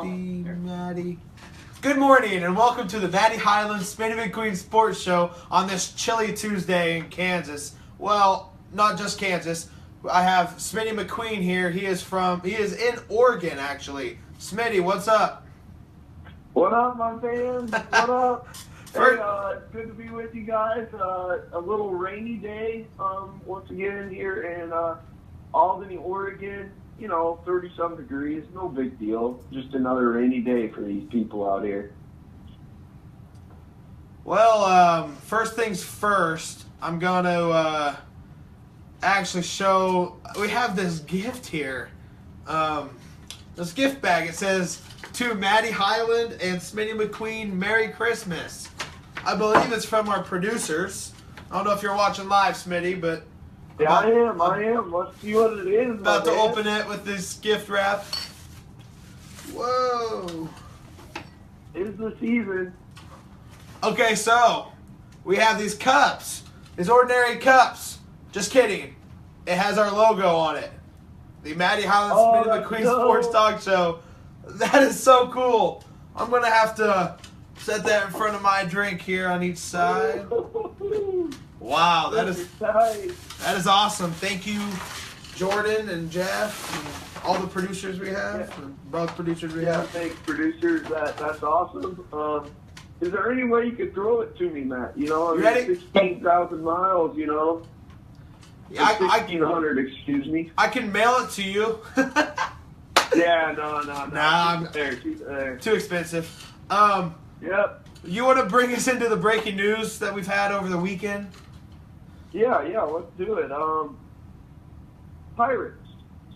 Matty. Good morning and welcome to the Matty Highland Smitty McQueen Sports Show on this chilly Tuesday in Kansas. Well, not just Kansas. I have Smitty McQueen here. He is in Oregon actually. Smitty, what's up? What up, my fans? What up? Hey, it's good to be with you guys. A little rainy day once again here in Albany, Oregon. 30-some degrees. No big deal. Just another rainy day for these people out here. Well, first things first, I'm going to actually show, we have this gift here. This gift bag, it says, to Matty Highland and Smitty McQueen, Merry Christmas. I believe it's from our producers. I don't know if you're watching live, Smitty, but... Yeah, I am. Let's see what it is. About to open it with this gift wrap. Whoa. It's the season. Okay, so we have these cups. These ordinary cups. Just kidding. It has our logo on it. The Matty Highland Smitty McQueen Sports Talk Show. That is so cool. I'm going to have to set that in front of my drink here on each side. Wow, that is awesome. Thank you, Jordan and Jeff, and all the producers we have, and both producers we have. Thanks, producers. That's awesome. Is there any way you could throw it to me, Matt? You ready? 16,000 miles. Yeah, 1,600. Excuse me. I can mail it to you. Yeah, no. Nah, Keep it there. Too expensive. Yep. You want to bring us into the breaking news that we've had over the weekend? Yeah, let's do it. Pirates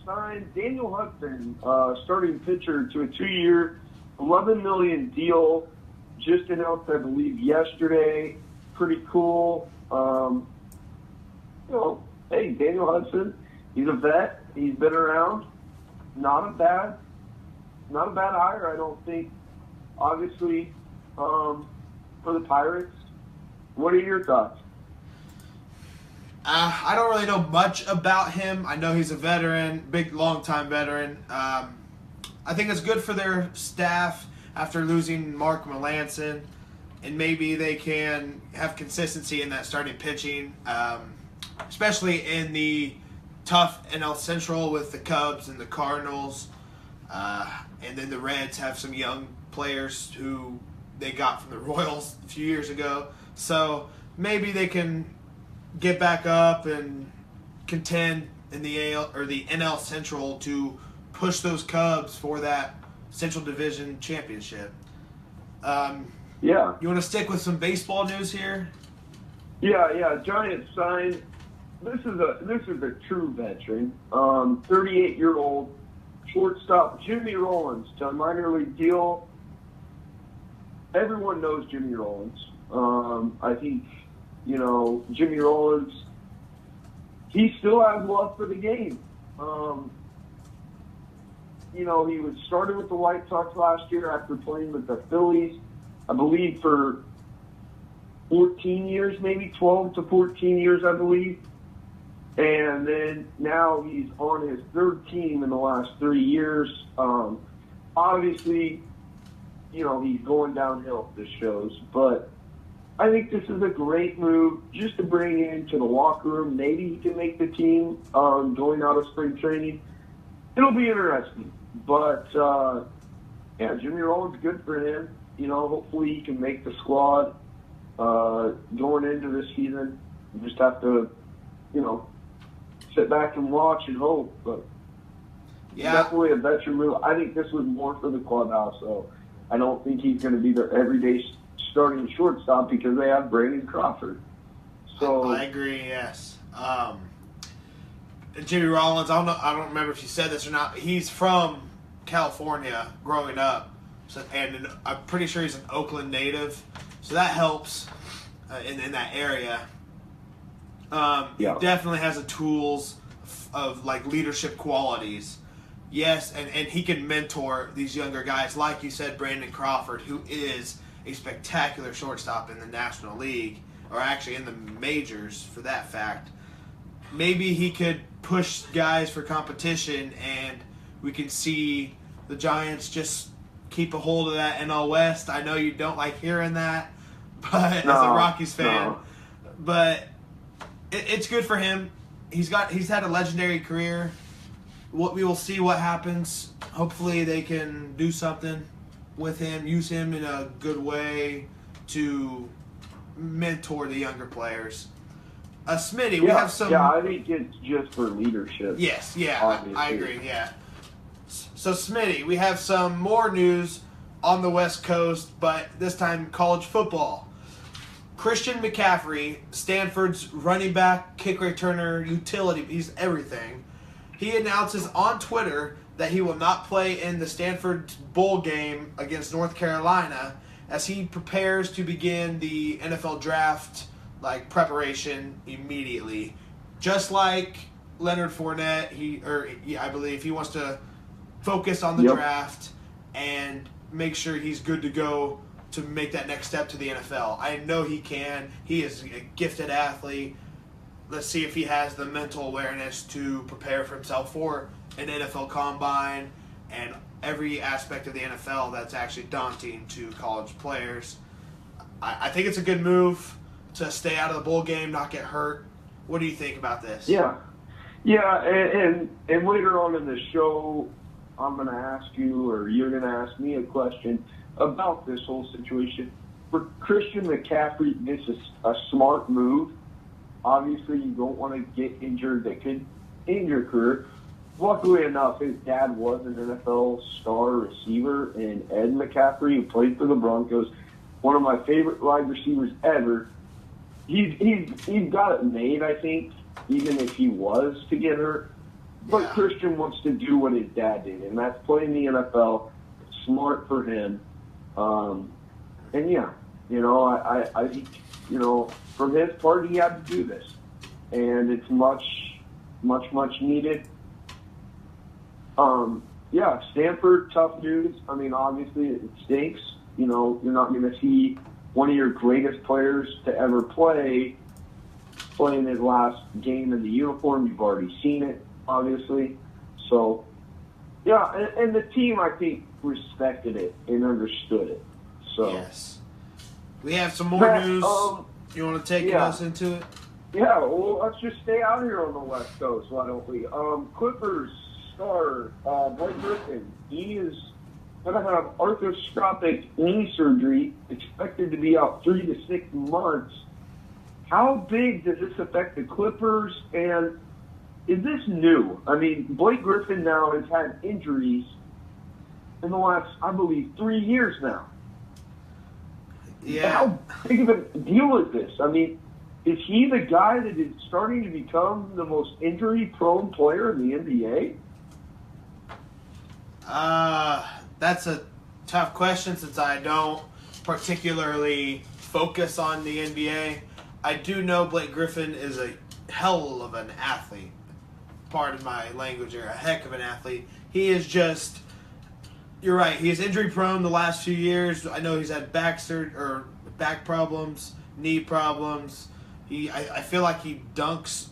signed Daniel Hudson, starting pitcher, to a 2-year, $11 million deal. Just announced, I believe, yesterday. Pretty cool. Hey, Daniel Hudson, he's a vet. He's been around. Not a bad hire, I don't think. Obviously, for the Pirates. What are your thoughts? I don't really know much about him. I know he's a veteran, big, long-time veteran. I think it's good for their staff after losing Mark Melancon, and maybe they can have consistency in that starting pitching, especially in the tough NL Central with the Cubs and the Cardinals, and then the Reds have some young players who they got from the Royals a few years ago. So maybe they can get back up and contend in the AL or the NL Central to push those Cubs for that Central Division championship. Yeah. You want to stick with some baseball news here? Yeah. Giants signed. This is a true veteran. 38-year-old shortstop Jimmy Rollins to a minor league deal. Everyone knows Jimmy Rollins. I think, Jimmy Rollins, he still has love for the game. He was started with the White Sox last year after playing with the Phillies, I believe, for 14 years, maybe 12 to 14 years, I believe. And then now he's on his third team in the last 3 years. Obviously, he's going downhill, this shows. But I think this is a great move just to bring into the locker room. Maybe he can make the team going out of spring training. It'll be interesting. But, Jimmy Rollins, good for him. Hopefully he can make the squad going into this season. You just have to, sit back and watch and hope. But definitely a veteran move. I think this was more for the clubhouse, though. I don't think he's going to be their everyday starting shortstop because they have Brandon Crawford. So I agree. Yes. Jimmy Rollins. I don't remember if you said this or not, but he's from California, growing up, and I'm pretty sure he's an Oakland native, so that helps in that area. He definitely has the tools of leadership qualities. Yes, and he can mentor these younger guys, like you said, Brandon Crawford, who is a spectacular shortstop in the National League, or actually in the majors for that fact. Maybe he could push guys for competition, and we can see the Giants just keep a hold of that NL West. I know you don't like hearing that, but as a No, Rockies fan, no. but it's good for him. He's had a legendary career. We will see what happens. Hopefully they can do something with him, use him in a good way to mentor the younger players. Smitty, we have some... Yeah, I think it's just for leadership. Yes, yeah, obviously. I agree, yeah. So, Smitty, we have some more news on the West Coast, but this time college football. Christian McCaffrey, Stanford's running back, kick returner, utility, he's everything. He announces on Twitter that he will not play in the Stanford Bowl game against North Carolina as he prepares to begin the NFL draft preparation immediately. Just like Leonard Fournette, I believe he wants to focus on the draft and make sure he's good to go to make that next step to the NFL. I know he can. He is a gifted athlete. Let's see if he has the mental awareness to prepare for himself for an NFL combine and every aspect of the NFL that's actually daunting to college players. I think it's a good move to stay out of the bowl game, not get hurt. What do you think about this? Yeah, and later on in the show, I'm going to ask you, or you're going to ask me a question about this whole situation. For Christian McCaffrey, this is a smart move. Obviously, you don't want to get injured that could end your career. Luckily enough, his dad was an NFL star receiver, and Ed McCaffrey, who played for the Broncos, one of my favorite wide receivers ever. He's got it made, I think, even if he was to get hurt. But Christian wants to do what his dad did, and that's play in the NFL. It's smart for him. And yeah, I think, from his part, he had to do this. And it's much needed. Stanford, tough news. I mean, obviously it stinks. You're not going to see one of your greatest players to ever playing his last game in the uniform. You've already seen it, obviously. So, yeah, and the team, I think, respected it and understood it. So yes. We have some more news. You want to take us into it? Yeah, well, let's just stay out here on the West Coast, why don't we? Clippers star Blake Griffin, he is going to have arthroscopic knee surgery, expected to be out 3 to 6 months. How big does this affect the Clippers, and is this new? I mean, Blake Griffin now has had injuries in the last, I believe, 3 years now. Yeah. How big of a deal is this? I mean, is he the guy that is starting to become the most injury-prone player in the NBA? That's a tough question since I don't particularly focus on the NBA. I do know Blake Griffin is a hell of an athlete. Pardon my language here, a heck of an athlete. He is just... You're right. He is injury prone the last few years. I know he's had back problems, knee problems. I feel like he dunks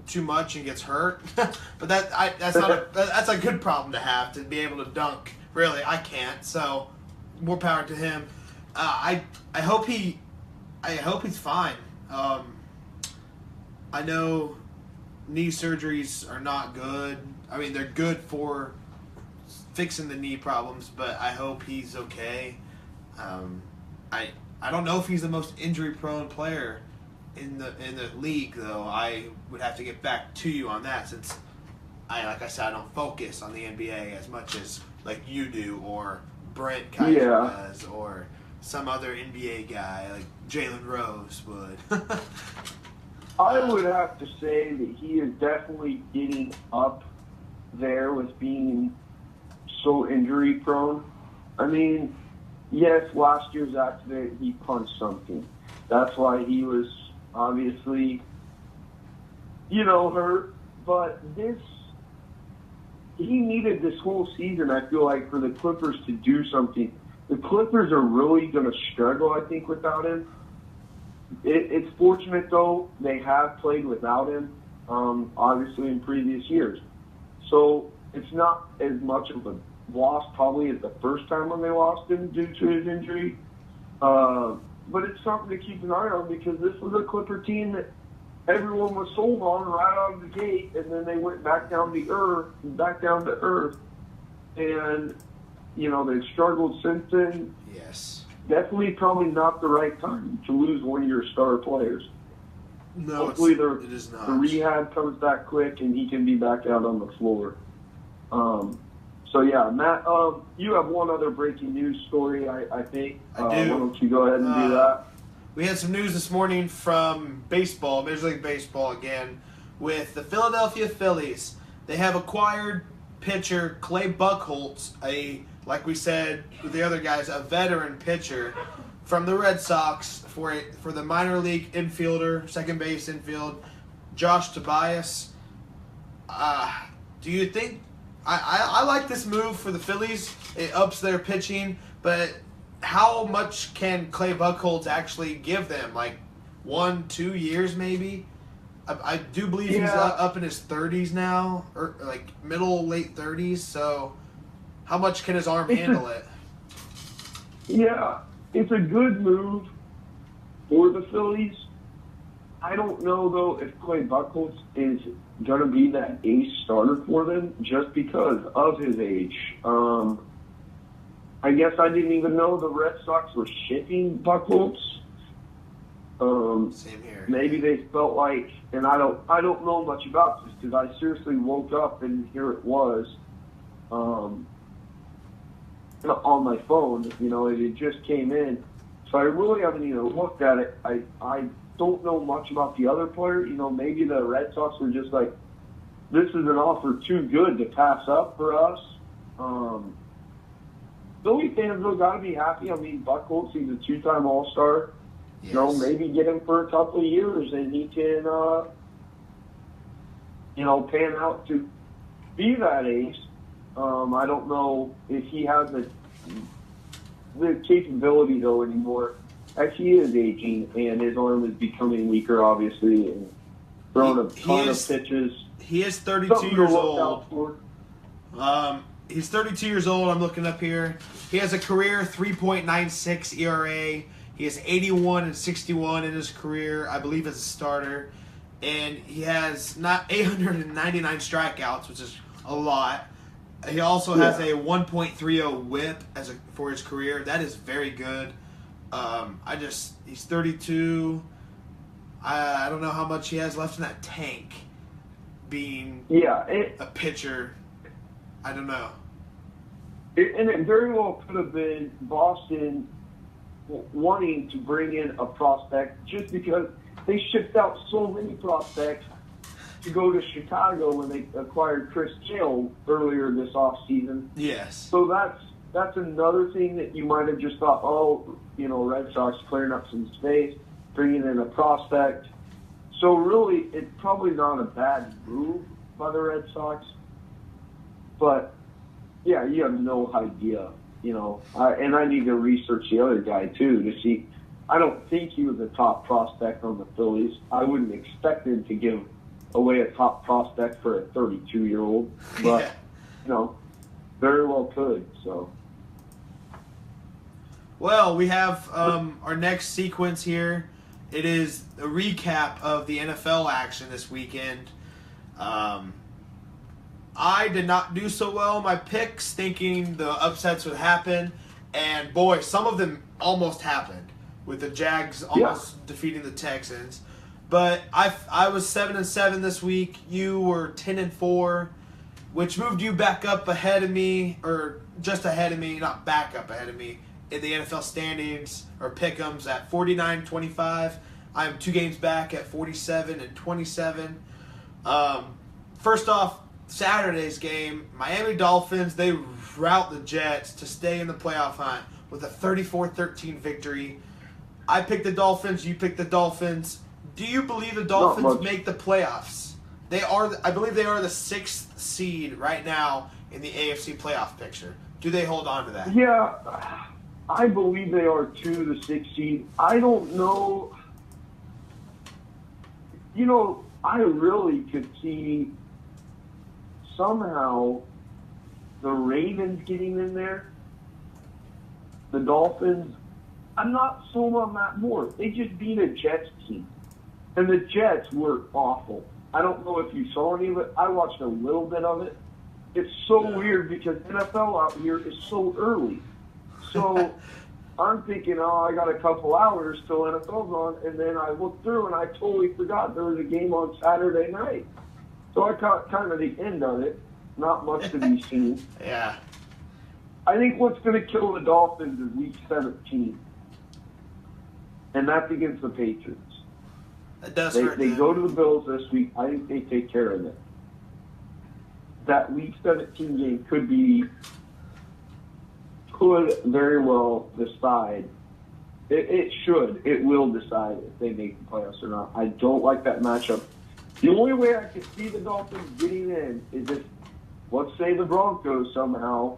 too much and gets hurt. But that's a good problem to have, to be able to dunk. Really, I can't. So more power to him. I hope he's fine. I know knee surgeries are not good. I mean, they're good for fixing the knee problems, but I hope he's okay. I don't know if he's the most injury-prone player in the league, though. I would have to get back to you on that, since like I said, I don't focus on the NBA as much as like you do, or Brent Kaiser does, or some other NBA guy like Jalen Rose would. I would have to say that he is definitely getting up there with being so injury prone. I mean, yes, last year's accident, he punched something. That's why he was obviously, hurt. But he needed this whole season, I feel like, for the Clippers to do something. The Clippers are really going to struggle, I think, without him. It's fortunate, though, they have played without him, obviously, in previous years. So it's not as much of a lost probably at the first time when they lost him due to his injury. But it's something to keep an eye on because this was a Clipper team that everyone was sold on right out of the gate, and then they went back down to earth, and they've struggled since then. Yes. Definitely, probably not the right time to lose one of your star players. No, hopefully it is not. The rehab comes back quick and he can be back out on the floor. So yeah, Matt, you have one other breaking news story, I think. I do. Why don't you go ahead and do that? We had some news this morning from baseball, Major League Baseball again, with the Philadelphia Phillies. They have acquired pitcher Clay Buchholz, like we said with the other guys, a veteran pitcher from the Red Sox for the minor league infielder, second base infield, Josh Tobias. Do you think I like this move for the Phillies? It ups their pitching, but how much can Clay Buchholz actually give them? Like 1-2 years maybe? I do believe he's up in his 30s now, or like late 30s. So how much can his arm handle it? Yeah, it's a good move for the Phillies. I don't know, though, if Clay Buchholz is going to be that ace starter for them just because of his age. I guess I didn't even know the Red Sox were shipping Buchholz. Same here. Maybe they felt like, and I don't know much about this because I seriously woke up and here it was on my phone. It just came in. So I really haven't even looked at it. I don't know much about the other player. Maybe the Red Sox were just like, this is an offer too good to pass up for us. Philly fans have got to be happy. I mean, Buchholz, he's a two-time All-Star. Yes. Maybe get him for a couple of years and he can, pan out to be that ace. I don't know if he has the capability, though, anymore. As he is aging and his arm is becoming weaker, obviously, and throwing a ton of pitches. He is 32 years old. He's 32 years old. I'm looking up here. He has a career 3.96 ERA. He has 81 and 61 in his career, I believe, as a starter. And he has not 899 strikeouts, which is a lot. He also has a 1.30 WHIP for his career. That is very good. He's 32. I don't know how much he has left in that tank. Being a pitcher, I don't know. And it very well could have been Boston wanting to bring in a prospect just because they shipped out so many prospects to go to Chicago when they acquired Chris Sale earlier this offseason. Yes. So that's another thing that you might have just thought, Red Sox clearing up some space, bringing in a prospect. So really, it's probably not a bad move by the Red Sox. But, yeah, you have no idea, and I need to research the other guy, too, to see. I don't think he was a top prospect on the Phillies. I wouldn't expect him to give away a top prospect for a 32-year-old. But, very well could, so. Well, we have our next sequence here. It is a recap of the NFL action this weekend. I did not do so well in my picks, thinking the upsets would happen. And, boy, some of them almost happened, with the Jags almost defeating the Texans. But I was 7-7 this week. You were 10-4, which moved you back up ahead of me, or just ahead of me, not back up ahead of me, in the NFL standings, or pick'ems, at 49-25. I am 2 games back at 47-27. First off, Saturday's game, Miami Dolphins, they rout the Jets to stay in the playoff hunt with a 34-13 victory. I picked the Dolphins, you picked the Dolphins. Do you believe the Dolphins make the playoffs? I believe they are the 6th seed right now in the AFC playoff picture. Do they hold on to that? Yeah, I believe they are too, the 6th seed. I don't know. I really could see somehow the Ravens getting in there, the Dolphins, I'm not sold on Matt Moore. They just beat a Jets team. And the Jets were awful. I don't know if you saw any of it. I watched a little bit of it. It's so weird because NFL out here is so early. So I'm thinking, I got a couple hours till NFL's on, and then I looked through and I totally forgot there was a game on Saturday night. So I caught kind of the end of it. Not much to be seen. Yeah. I think what's going to kill the Dolphins is Week 17. And that's against the Patriots. That does They hurt them. go to the Bills this week. I think they take care of it. That Week 17 game could very well decide. It should. It will decide if they make the playoffs or not. I don't like that matchup. The only way I could see the Dolphins getting in is if, let's say, the Broncos somehow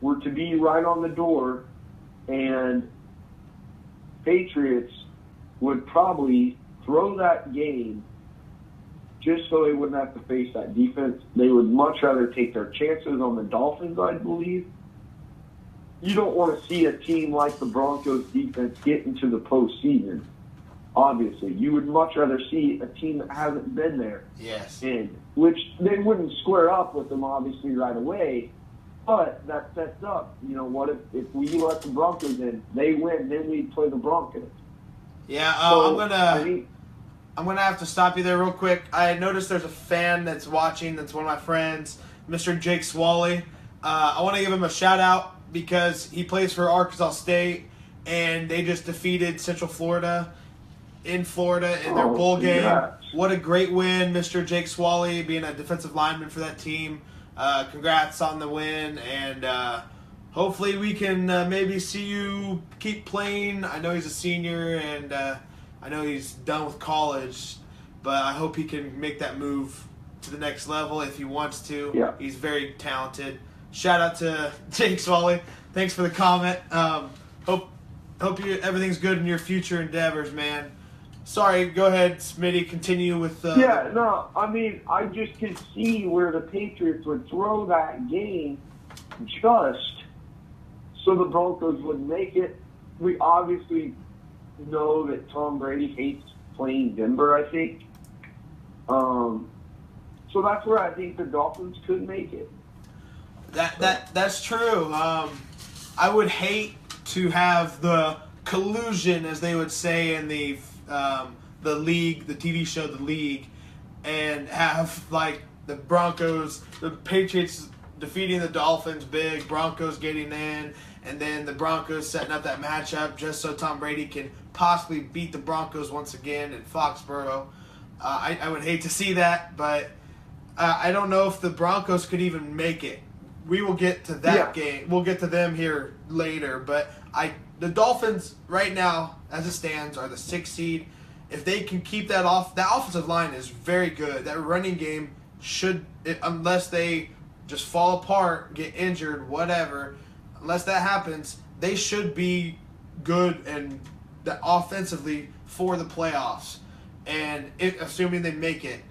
were to be right on the door and Patriots would probably throw that game just so they wouldn't have to face that defense. They would much rather take their chances on the Dolphins, I believe. You don't want to see a team like the Broncos defense get into the postseason, obviously. You would much rather see a team that hasn't been there. Yes. In, which they wouldn't square up with them, obviously, right away. But that sets up, what if we let the Broncos in, they win, then we play the Broncos. Yeah, So, I'm gonna have to stop you there real quick. I noticed there's a fan that's watching. That's one of my friends, Mr. Jake Swally. I want to give him a shout out because he plays for Arkansas State, and they just defeated Central Florida in Florida in their bowl game. What a great win, Mr. Jake Swally, being a defensive lineman for that team. Congrats on the win, and hopefully we can maybe see you keep playing. I know he's a senior, and I know he's done with college, but I hope he can make that move to the next level if he wants to. Yeah. He's very talented. Shout out to Jake Swally. Thanks for the comment. Hope everything's good in your future endeavors, man. Sorry, go ahead, Smitty. Continue with. I just can see where the Patriots would throw that game just so the Broncos would make it. We obviously know that Tom Brady hates playing Denver, I think. So that's where I think the Dolphins could make it. That's true. I would hate to have the collusion, as they would say in the league, the TV show The League, and have like the Broncos, the Patriots defeating the Dolphins big, Broncos getting in, and then the Broncos setting up that matchup just so Tom Brady can possibly beat the Broncos once again in Foxborough. I would hate to see that, but I don't know if the Broncos could even make it. We will get to that game. We'll get to them here later, but the Dolphins right now, as it stands, are the 6th seed. If they can keep that off, that offensive line is very good. That running game should, unless they just fall apart, get injured, whatever, unless that happens, they should be good and offensively for the playoffs. And assuming they make it,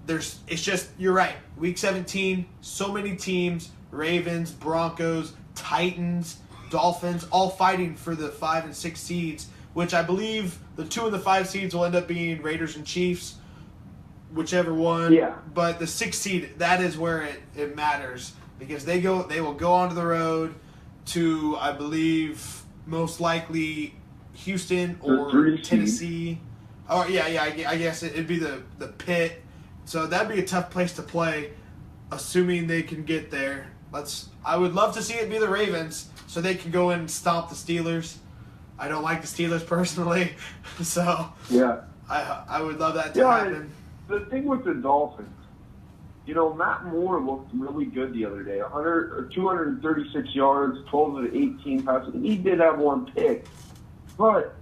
it's just, you're right. Week 17, so many teams, Ravens, Broncos, Titans, Dolphins, all fighting for the 5 and 6 seeds, which I believe the 2 and the 5 seeds will end up being Raiders and Chiefs, whichever one. Yeah. But the 6th seed, that is where it matters, because they will go onto the road to, I believe, most likely Houston or Tennessee. Oh yeah, I guess it'd be the pit. So that'd be a tough place to play, assuming they can get there. I would love to see it be the Ravens, so they can go in and stomp the Steelers. I don't like the Steelers personally, so yeah, I would love that to happen. The thing with the Dolphins, Matt Moore looked really good the other day. 236 yards, 12 of the 18 passes. He did have one pick, but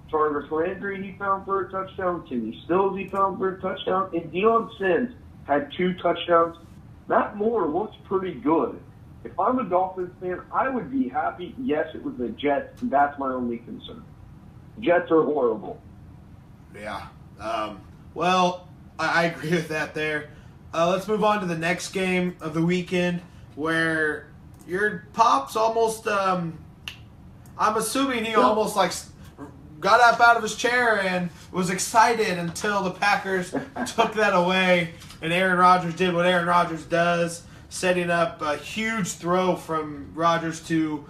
Jarvis Landry he found for a touchdown. Kenny Stills he found for a touchdown, and Deion Sins had 2 touchdowns. Matt Moore looks pretty good. If I'm a Dolphins fan, I would be happy. Yes, it was the Jets. That's my only concern. Jets are horrible. Yeah. Well, I agree with that there. Let's move on to the next game of the weekend. where your Pop's almost, I'm assuming he almost like got up out of his chair and was excited until the Packers took that away, and Aaron Rodgers did what Aaron Rodgers does, setting up a huge throw from Rodgers to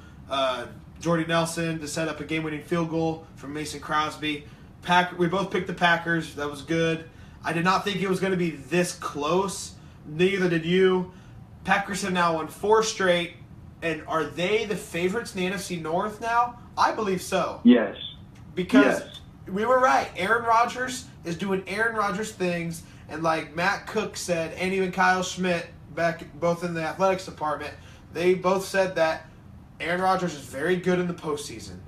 Jordy Nelson to set up a game-winning field goal from Mason Crosby. We both picked the Packers. That was good. I did not think it was going to be this close. Neither did you. Packers have now won 4 straight. And are they the favorites in the NFC North now? I believe so. Yes. Because we were right. Aaron Rodgers is doing Aaron Rodgers things. And like Matt Cook said, and even Kyle Schmidt, back both in the athletics department, they both said that Aaron Rodgers is very good in the postseason.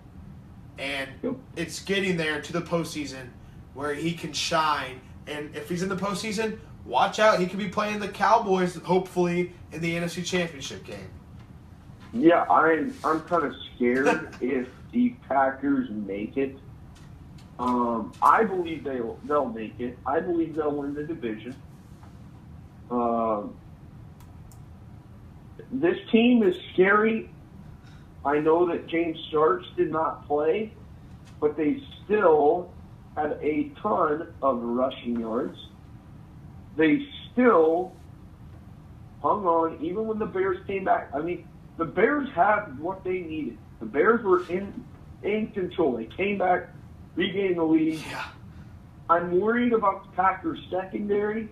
And it's getting there to the postseason where he can shine. And if he's in the postseason, watch out. He could be playing the Cowboys, hopefully, in the NFC Championship game. Yeah, I'm kind of scared if the Packers make it. I believe they'll make it. I believe they'll win the division. This team is scary. I know that James Starks did not play, but they still had a ton of rushing yards. They still hung on, even when the Bears came back. I mean, the Bears had what they needed. The Bears were in control. They came back, regained the lead. Yeah. I'm worried about the Packers secondary.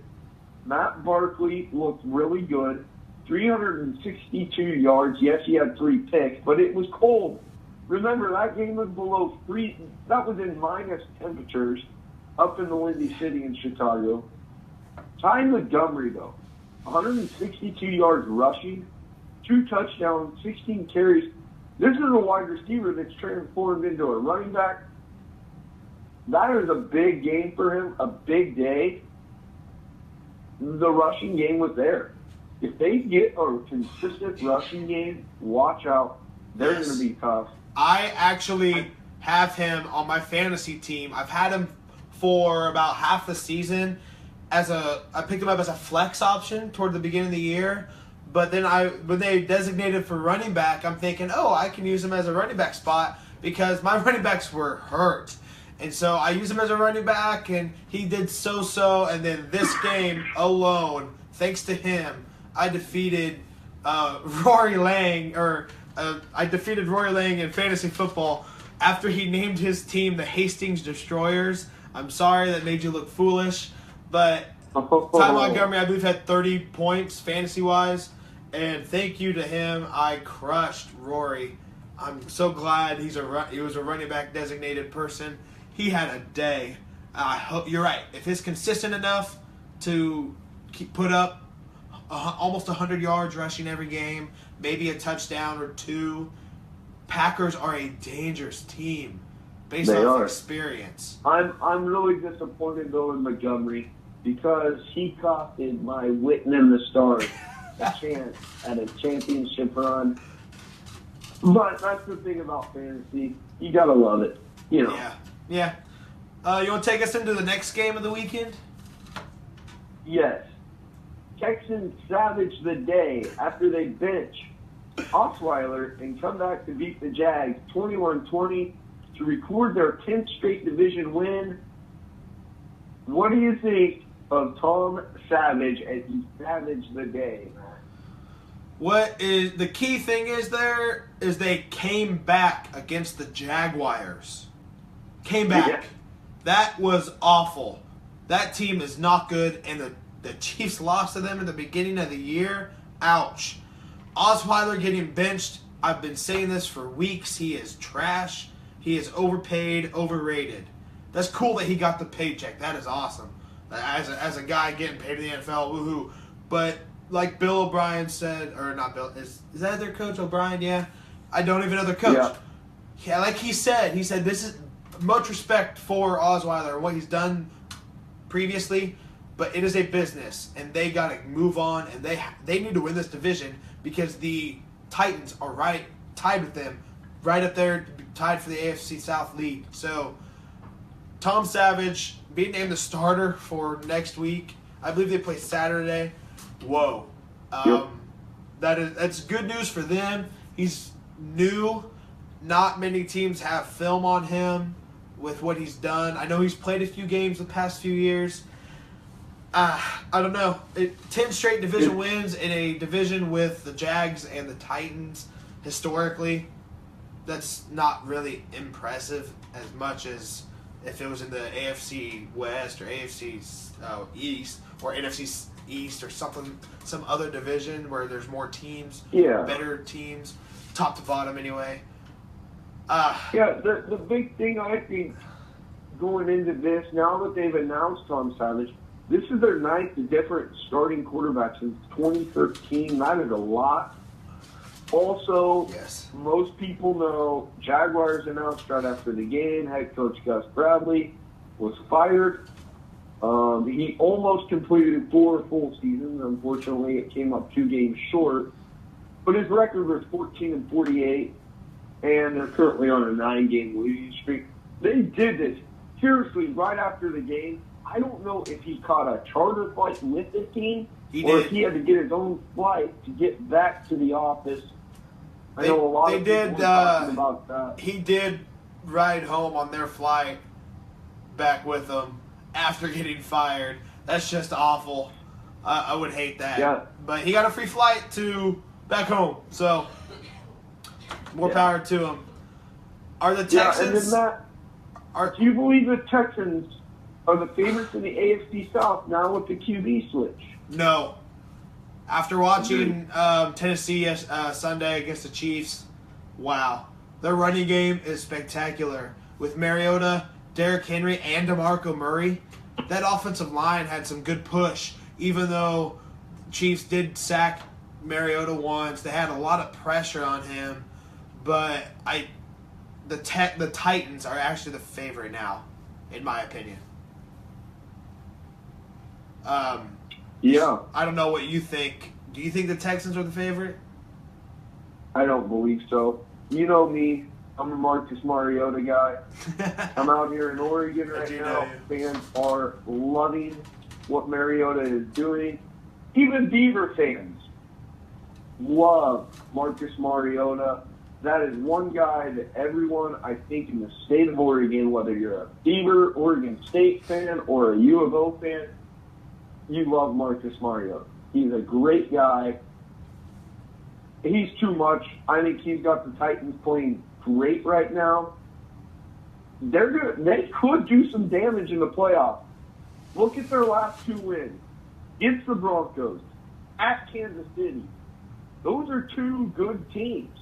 Matt Barkley looked really good. 362 yards. Yes, he had 3 picks, but it was cold. Remember, that game was below 3. That was in minus temperatures up in the Windy City in Chicago. Ty Montgomery, though, 162 yards rushing, 2 touchdowns, 16 carries. This is a wide receiver that's transformed into a running back. That is a big game for him, a big day. The rushing game was there. If they get a consistent rushing game, watch out. They're going to be tough. I actually have him on my fantasy team. I've had him for about half the season. I picked him up as a flex option toward the beginning of the year. But then when they designated for running back, I'm thinking, I can use him as a running back spot because my running backs were hurt. And so I used him as a running back, and he did so-so. And then this game alone, thanks to him, I defeated Rory Lang, I defeated Rory Lang in fantasy football after he named his team the Hastings Destroyers. I'm sorry that made you look foolish, but Ty Montgomery, I believe, had 30 points fantasy-wise, and thank you to him, I crushed Rory. I'm so glad he was a running back designated person. He had a day. I hope you're right. If he's consistent enough to put up almost 100 yards rushing every game, maybe a touchdown or 2. Packers are a dangerous team based on experience. I'm really disappointed though in Montgomery because he costed my Whitman the Stars a chance at a championship run. But that's the thing about fantasy. You gotta love it. You know. Yeah. You want to take us into the next game of the weekend? Yes. Texans savage the day after they bench Osweiler and come back to beat the Jags 21-20 to record their 10th straight division win. What do you think of Tom Savage as he savaged the day? What is the key thing is they came back against the Jaguars. Came back. Yeah. That was awful. That team is not good, and the Chiefs lost to them at the beginning of the year. Ouch. Osweiler getting benched. I've been saying this for weeks. He is trash. He is overpaid, overrated. That's cool that he got the paycheck. That is awesome. As a guy getting paid in the NFL, woohoo. But like Bill O'Brien said, or not Bill, is that their coach, O'Brien? Yeah. I don't even know their coach. Yeah, like he said this is much respect for Osweiler and what he's done previously, but it is a business, and they got to move on, and they need to win this division because the Titans are tied with them, right up there, tied for the AFC South lead. So Tom Savage being named the starter for next week. I believe they play Saturday. Whoa. That's good news for them. He's new. Not many teams have film on him with what he's done. I know he's played a few games the past few years. I don't know. 10 straight division wins in a division with the Jags and the Titans historically. That's not really impressive as much as if it was in the AFC West or AFC East or NFC East or some other division where there's more teams, better teams, top to bottom anyway. The big thing I think going into this, now that they've announced Tom Savage, this is their 9th different starting quarterback since 2013. That is a lot. Also, most people know Jaguars announced right after the game, head coach Gus Bradley was fired. He almost completed 4 full seasons. Unfortunately, it came up 2 games short. But his record was 14-48, and they're currently on a 9-game losing streak. They did this, seriously, right after the game. I don't know if he caught a charter flight with the team if he had to get his own flight to get back to the office. I know a lot of people were talking about that. He did ride home on their flight back with them after getting fired. That's just awful. I would hate that. Yeah. But he got a free flight to back home, so more power to him. Are the Texans... do you believe the Texans are the favorites in the AFC South now with the QB switch? No. After watching Tennessee Sunday against the Chiefs, wow. Their running game is spectacular. With Mariota, Derrick Henry, and DeMarco Murray, that offensive line had some good push. Even though Chiefs did sack Mariota once, they had a lot of pressure on him. But the Titans are actually the favorite now, in my opinion. I don't know what you think. Do you think the Texans are the favorite? I don't believe so. You know me. I'm a Marcus Mariota guy. I'm out here in Oregon right now. Fans are loving what Mariota is doing. Even Beaver fans love Marcus Mariota. That is one guy that everyone, I think, in the state of Oregon, whether you're a Beaver, Oregon State fan, or a U of O fan, you love Marcus Mariota. He's a great guy. He's too much. I think he's got the Titans playing great right now. They could do some damage in the playoffs. Look at their last 2 wins. Against the Broncos, at Kansas City. Those are 2 good teams.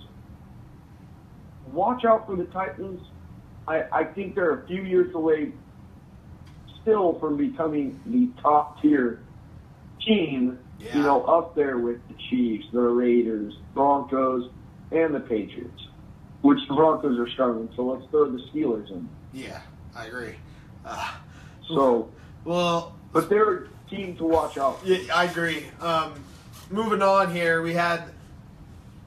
Watch out for the Titans. I think they're a few years away still from becoming the top tier team, up there with the Chiefs, the Raiders, Broncos, and the Patriots, which the Broncos are struggling, so let's throw the Steelers in. Yeah, I agree. But they're a team to watch out for. Yeah, I agree. Moving on here, we had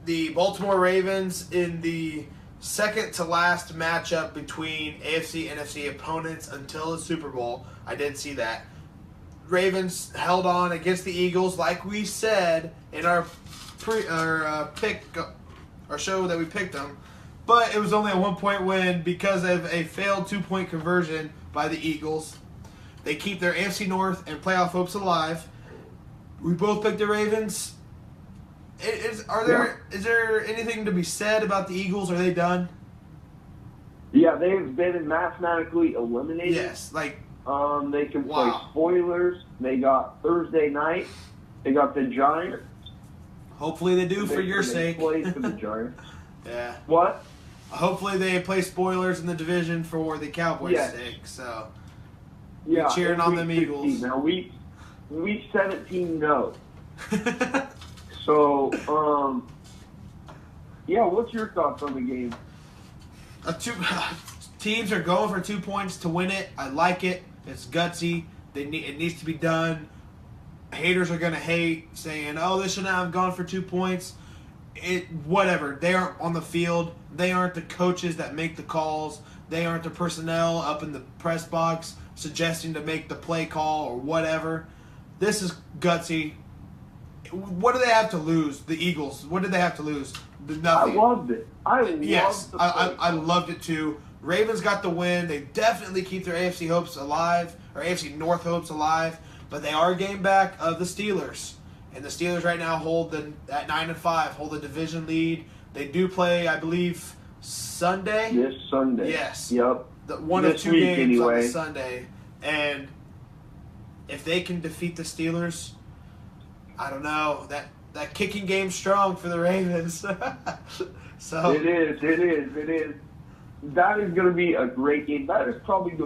the Baltimore Ravens in the second to last matchup between AFC and NFC opponents until the Super Bowl. I did see that. Ravens held on against the Eagles, like we said in our show that we picked them, but it was only a 1-point win because of a failed 2-point conversion by the Eagles. They keep their AFC North and playoff hopes alive. We both picked the Ravens. Is there anything to be said about the Eagles? Are they done? Yeah, they have been mathematically eliminated. Yes, they can play spoilers. They got Thursday night. They got the Giants. Hopefully they do for your sake. Play for the Giants. Yeah. What? Hopefully they play spoilers in the division for the Cowboys' sake. So, yeah, cheering on them 16. Eagles. Now week 17, no. So, what's your thoughts on the game? Teams are going for 2 points to win it. I like it. It's gutsy. It needs to be done. Haters are going to hate, saying, oh, this should not have gone for 2 points. Whatever. They aren't on the field. They aren't the coaches that make the calls. They aren't the personnel up in the press box suggesting to make the play call or whatever. This is gutsy. What do they have to lose? The Eagles. What did they have to lose? Nothing. I loved it. I loved it too. Ravens got the win. They definitely keep their AFC hopes alive, or AFC North hopes alive, but they are a game back of the Steelers. And the Steelers right now hold at 9-5, hold the division lead. They do play, I believe, Sunday. This Sunday. Yes. Yep. One of two games on the Sunday. And if they can defeat the Steelers, I don't know. That kicking game's strong for the Ravens. So It is. That is going to be a great game. That is probably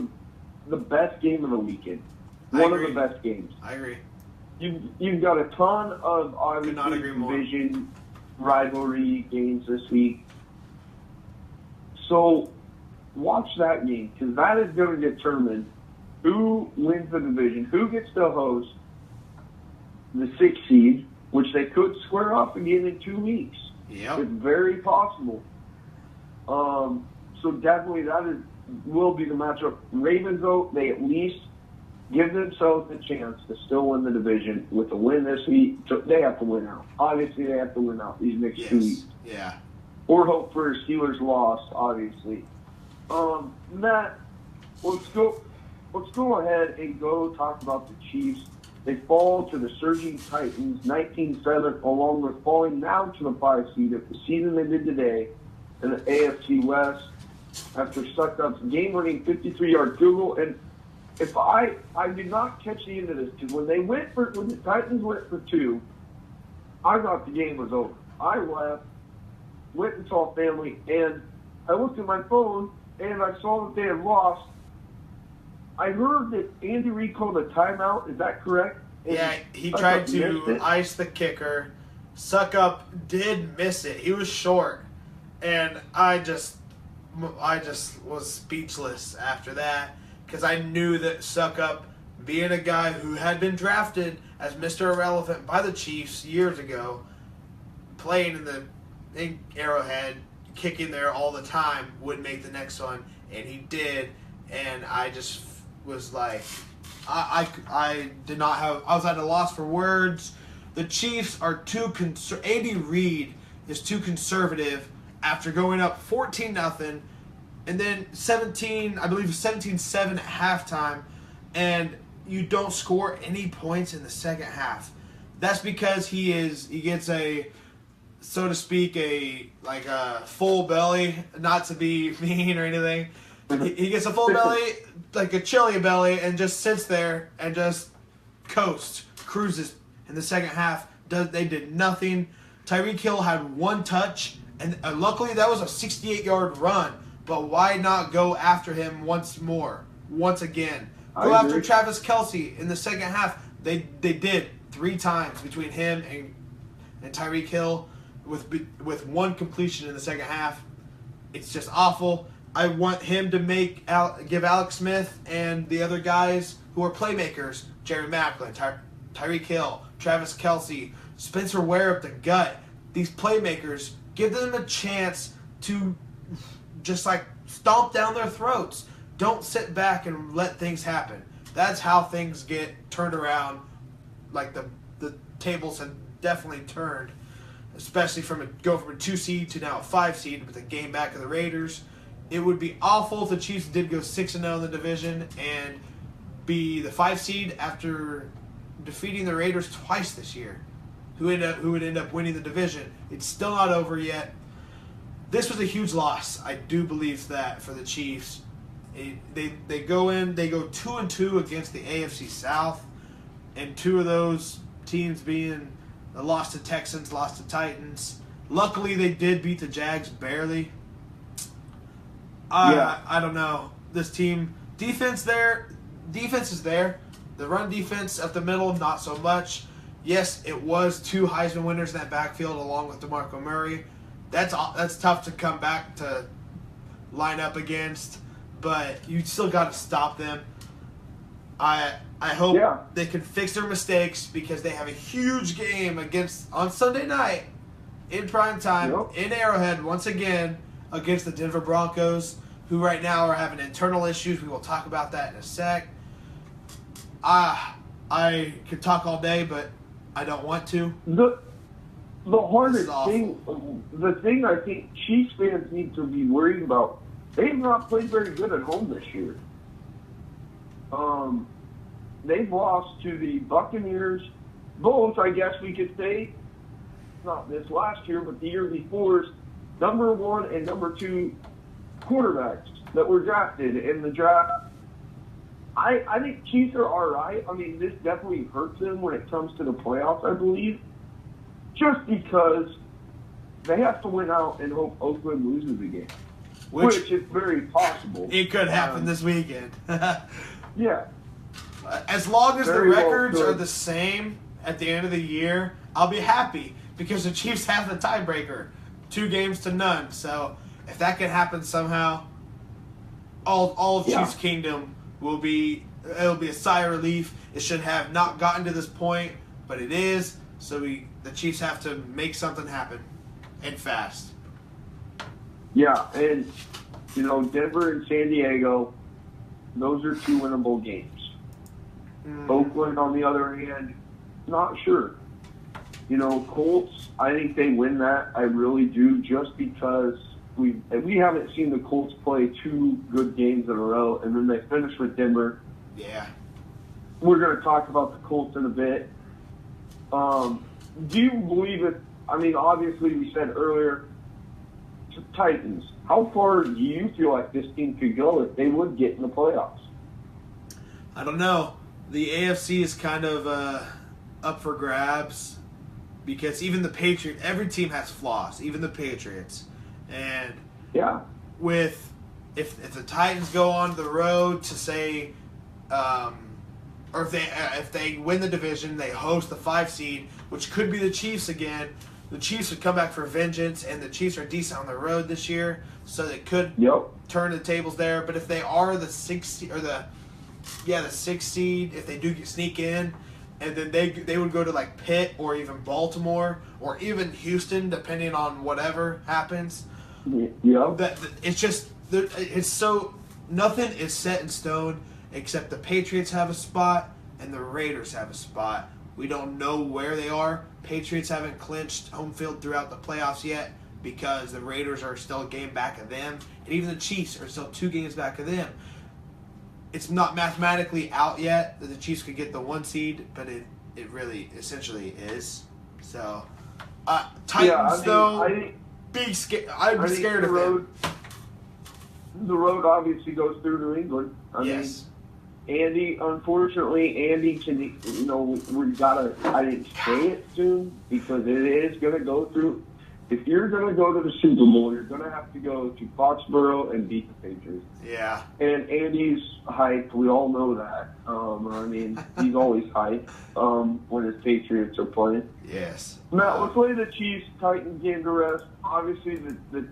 the best game of the weekend. One of the best games. I agree. You've got a ton of obviously division rivalry games this week. So watch that game, because that is going to determine who wins the division, who gets to host the 6th seed, which they could square off again in 2 weeks. Yep. It's very possible. So definitely will be the matchup. Ravens, though, they at least give themselves a chance to still win the division with a win this week. So they have to win out. Obviously, they have to win out these next 2 weeks. Yeah. Or hope for a Steelers loss, obviously. Matt, let's go ahead and go talk about the Chiefs. They fall to the surging Titans 19-7, along with falling now to the 5 seed of the season they did today in the AFC West after Suckup's game-winning 53-yard field goal. And if I did not catch the end of this, because when the Titans went for 2, I thought the game was over. I left, went and saw family, and I looked at my phone and I saw that they had lost. I heard that Andy Reid called a timeout. Is that correct? Yeah, he tried to ice the kicker. Suckup did miss it. He was short, and I just was speechless after that, because I knew that Suckup, being a guy who had been drafted as Mr. Irrelevant by the Chiefs years ago, playing in Arrowhead, kicking there all the time, would make the next one, and he did. And I just was like, I was at a loss for words. The Chiefs are Andy Reid is too conservative after going up 14-0, and then 17-7 at halftime, and you don't score any points in the second half. That's because he gets a, so to speak, a full belly, not to be mean or anything. He gets a full belly, like a chili belly, and just sits there and just cruises in the second half. They did nothing. Tyreek Hill had 1 touch, and luckily that was a 68-yard run. But why not go after him once again? Go after Travis Kelce in the second half. They did 3 times between him and Tyreek Hill with 1 completion in the second half. It's just awful. I want him to give Alex Smith and the other guys who are playmakers, Jerry Maclin, Tyreek Hill, Travis Kelce, Spencer Ware up the gut, these playmakers, give them a chance to just stomp down their throats. Don't sit back and let things happen. That's how things get turned around. Like the tables have definitely turned, especially go from a 2 seed to now a 5 seed with a game back of the Raiders. It would be awful if the Chiefs did go 6-0 in the division and be the 5 seed after defeating the Raiders twice this year, who would end up winning the division. It's still not over yet. This was a huge loss. I do believe that for the Chiefs. They go 2-2 against the AFC South, and 2 of those teams being the loss to Texans, lost to Titans. Luckily, they did beat the Jags barely. I don't know. This team, defense is there. The run defense up the middle, not so much. Yes, it was 2 Heisman winners in that backfield along with DeMarco Murray. That's tough to come back to line up against, but you still got to stop them. I hope they can fix their mistakes, because they have a huge game on Sunday night in prime time in Arrowhead once again against the Denver Broncos, who right now are having internal issues. We will talk about that in a sec. I could talk all day, but I don't want to. The hardest thing, the thing I think Chiefs fans need to be worried about, they've not played very good at home this year. They've lost to the Buccaneers, both, I guess we could say, not this last year, but the year before's number 1 and number 2 quarterbacks that were drafted in the draft. I think Chiefs are all right. I mean, this definitely hurts them when it comes to the playoffs, I believe, just because they have to win out and hope Oakland loses the game, which is very possible. It could happen this weekend. Yeah. As long as the records are the same at the end of the year, I'll be happy because the Chiefs have the tiebreaker, 2-0. So if that can happen somehow, all of Chiefs Kingdom it'll be a sigh of relief. It should have not gotten to this point, but it is. So the Chiefs have to make something happen, and fast. Yeah, and Denver and San Diego, those are 2 winnable games. Oakland, on the other hand, not sure. Colts, I think they win that. I really do, just because we haven't seen the Colts play 2 good games in a row, and then they finish with Denver. Yeah. We're going to talk about the Colts in a bit. Do you believe it? I mean, obviously, we said earlier, Titans. How far do you feel like this team could go if they would get in the playoffs? I don't know. The AFC is kind of up for grabs because even the Patriots, every team has flaws, even the Patriots. And if the Titans go on the road to say, or if they win the division, they host the 5 seed, which could be the Chiefs again. The Chiefs would come back for vengeance, and the Chiefs are decent on the road this year, so they could turn the tables there. But if they are the 6th or the 6th seed, if they do sneak in, and then they would go to like Pitt or even Baltimore or even Houston, depending on whatever happens. Yeah. It's so nothing is set in stone except the Patriots have a spot and the Raiders have a spot. We don't know where they are. Patriots haven't clinched home field throughout the playoffs yet because the Raiders are still a game back of them, and even the Chiefs are still 2 games back of them. It's not mathematically out yet that the Chiefs could get the 1 seed, but it really essentially is. So, Titans I'd be scared of them. The road obviously goes through New England. I mean, unfortunately, can, we gotta, I didn't say it soon because it is going to go through. If you're going to go to the Super Bowl, you're going to have to go to Foxborough and beat the Patriots. Yeah. And Andy's hyped. We all know that. He's always hyped when his Patriots are playing. Yes. Matt, let's lay the Chiefs-Titans game to rest. Obviously, the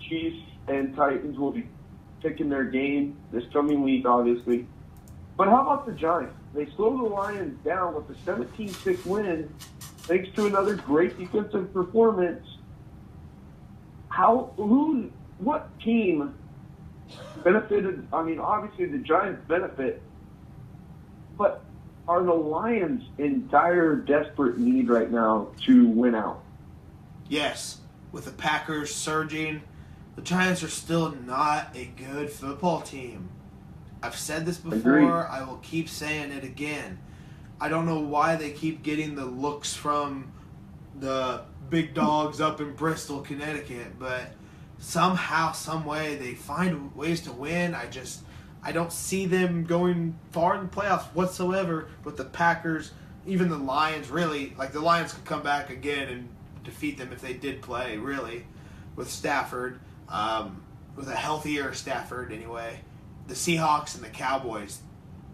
Chiefs and Titans will be picking their game this coming week, obviously. But how about the Giants? They slowed the Lions down with a 17-6 win thanks to another great defensive performance. What team benefited? I mean, obviously the Giants benefit, but are the Lions in dire, desperate need right now to win out? Yes. With the Packers surging, the Giants are still not a good football team. I've said this before. Agreed. I will keep saying it again. I don't know why they keep getting the looks from the big dogs up in Bristol, Connecticut, but somehow, some way, they find ways to win. I don't see them going far in the playoffs whatsoever with the Packers, even the Lions, really. Like, the Lions could come back again and defeat them if they did play, really, with Stafford, with a healthier Stafford, anyway. The Seahawks and the Cowboys,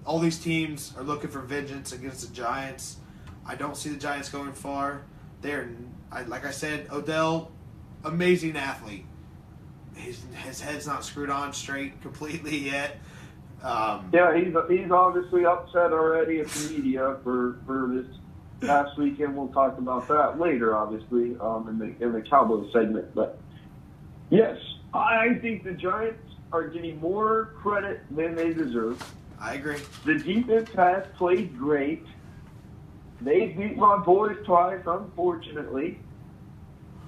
all these teams are looking for vengeance against the Giants. I don't see the Giants going far. Like I said, Odell, amazing athlete. His head's not screwed on straight completely yet. He's obviously upset already at the media for this past weekend. We'll talk about that later, obviously, in the Cowboys segment. But yes, I think the Giants are getting more credit than they deserve. I agree. The defense has played great. They beat my boys twice, unfortunately.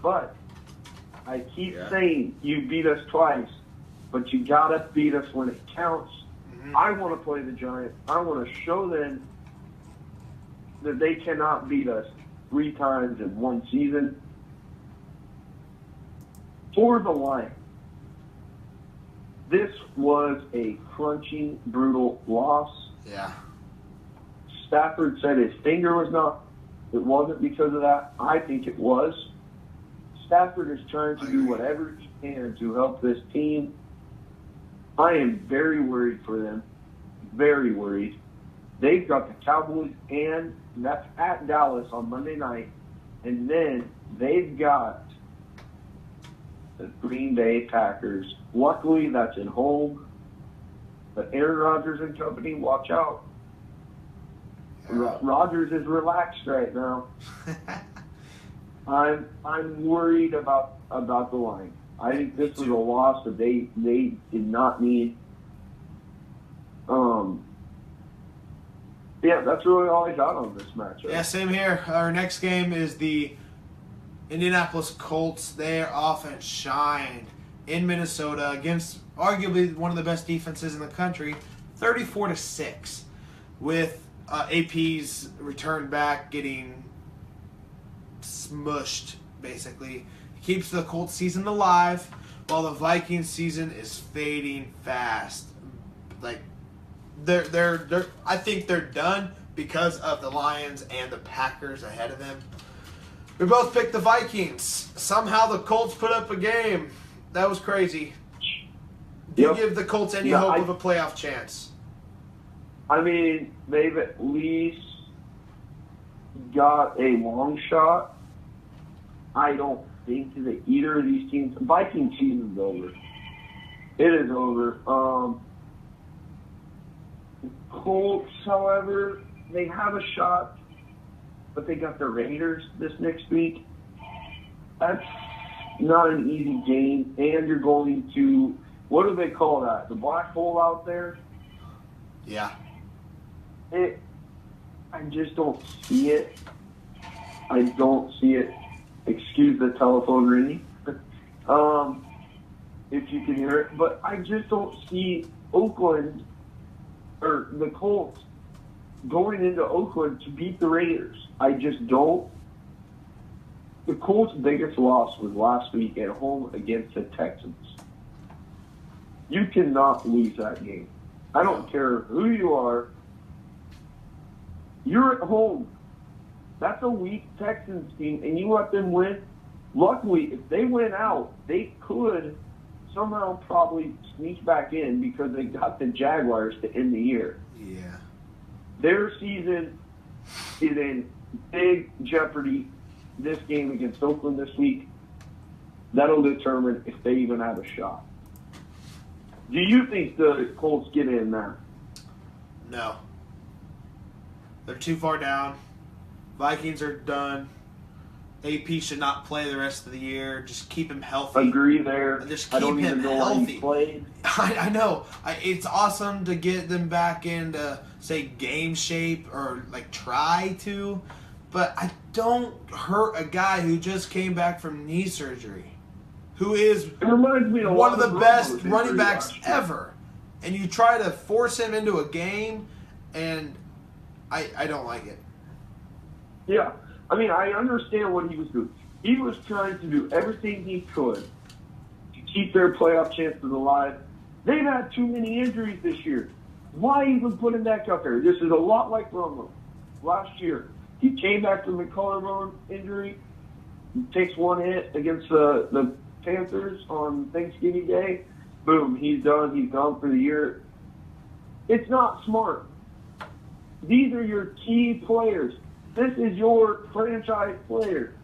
But I keep saying you beat us twice, but you gotta beat us when it counts. Mm-hmm. I want to play the Giants. I want to show them that they cannot beat us 3 times in one season. For the Lions, this was a crunching, brutal loss. Yeah. Stafford said his finger was not. It wasn't because of that. I think it was. Stafford is trying to do whatever he can to help this team. I am very worried for them. Very worried. They've got the Cowboys, and that's at Dallas on Monday night. And then they've got the Green Bay Packers. Luckily, that's at home. But Aaron Rodgers and company, watch out. Rodgers is relaxed right now. I'm worried about the line. I think this was a loss that they did not need. Yeah, that's really all I got on this matchup. Yeah, same here. Our next game is the Indianapolis Colts. Their offense shined in Minnesota against arguably one of the best defenses in the country, 34-6, with AP's return back getting smushed, basically. He keeps the Colts season alive, while the Vikings season is fading fast. Like, they're I think they're done because of the Lions and the Packers ahead of them. We both picked the Vikings. Somehow the Colts put up a game. That was crazy. Do you give the Colts any hope of a playoff chance? I mean, they've at least got a long shot. I don't think that either of these teams. Viking season's over. It is over. Colts, however, they have a shot, but they got the Raiders this next week. That's not an easy game, and you're going to, what do they call that? The black hole out there? Yeah. I just don't see it. I don't see it. Excuse the telephone ringing. If you can hear it. But I just don't see Oakland or the Colts going into Oakland to beat the Raiders. I just don't. The Colts' biggest loss was last week at home against the Texans. You cannot lose that game. I don't care who you are. You're at home. That's a weak Texans team, and you let them win. Luckily, if they went out, they could somehow probably sneak back in because they got the Jaguars to end the year. Yeah. Their season is in big jeopardy. This game against Oakland this week, that'll determine if they even have a shot. Do you think the Colts get in now? No. They're too far down. Vikings are done. AP should not play the rest of the year. Just keep him healthy. Agree there. Just I keep don't even him know why healthy. he played. I know. It's awesome to get them back into, say, game shape or, like, try to. But I don't hurt a guy who just came back from knee surgery, who is one of the best running backs ever. And you try to force him into a game, and I don't like it. Yeah. I mean, I understand what he was doing. He was trying to do everything he could to keep their playoff chances alive. They've had too many injuries this year. Why even put him back up there? This is a lot like Romo last year. He came back from the collarbone injury, takes one hit against the Panthers on Thanksgiving Day. Boom, he's done. He's gone for the year. It's not smart. These are your key players. This is your franchise player.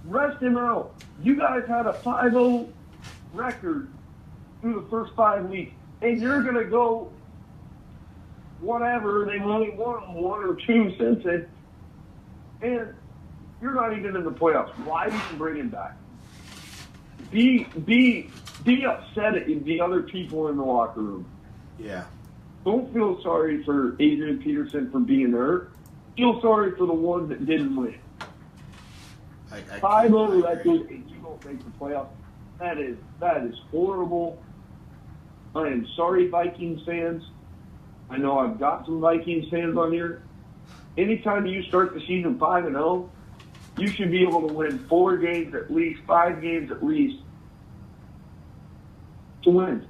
Rest him out. You guys had a 5-0 record through the first 5 weeks, and you're going to go whatever. They've only won 1 or 2 since it. And you're not even in the playoffs. Why do you bring him back? Be upset at the other people in the locker room. Yeah. Don't feel sorry for Adrian Peterson for being hurt. Feel sorry for the ones that didn't win. I 5-0 record and you don't make the playoffs. That is horrible. I am sorry, Vikings fans. I know I've got some Vikings fans on here. Anytime you start the season 5-0, you should be able to win 4 games at least, 5 games at least, to win,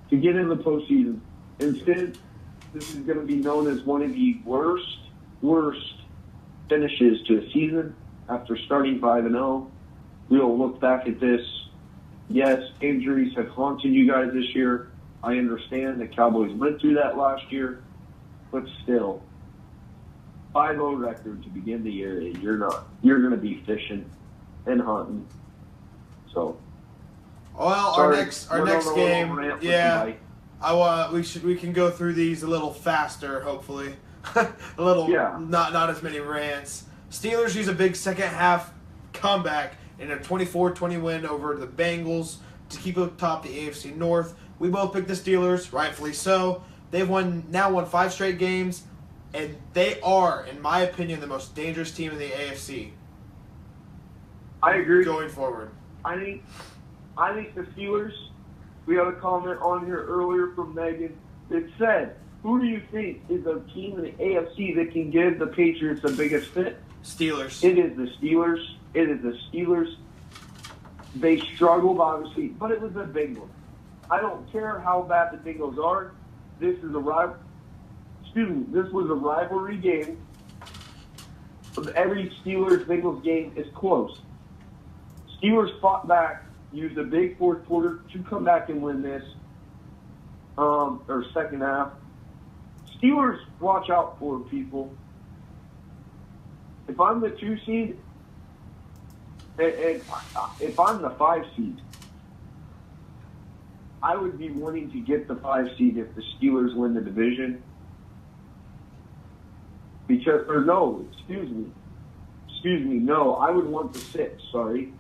to get in the postseason. Instead, this is going to be known as one of the worst finishes to a season after starting 5-0. We'll look back at this. Yes, injuries have haunted you guys this year. I understand the Cowboys went through that last year, but still, 5-0 record to begin the year. You're going to be fishing and hunting. So, well, sorry, our next game, yeah. We can go through these a little faster, hopefully. A little, not as many rants. Steelers use a big second half comeback in a 24-20 win over the Bengals to keep atop the AFC North. We both picked the Steelers, rightfully so. They've now won 5 straight games, and they are, in my opinion, the most dangerous team in the AFC. I agree. Going forward, I think the Steelers. We had a comment on here earlier from Megan that said, "Who do you think is a team in the AFC that can give the Patriots the biggest fit?" Steelers. It is the Steelers. They struggled, obviously, but it was a big one. I don't care how bad the Bengals are. This was a rivalry game. Every Steelers-Bengals game is close. Steelers fought back, used a big fourth quarter to come back and win this, or second half. Steelers, watch out for people. If I'm the 2 seed, and if I'm the 5 seed, I would be wanting to get the 5 seed if the Steelers win the division. No, I would want the 6, sorry.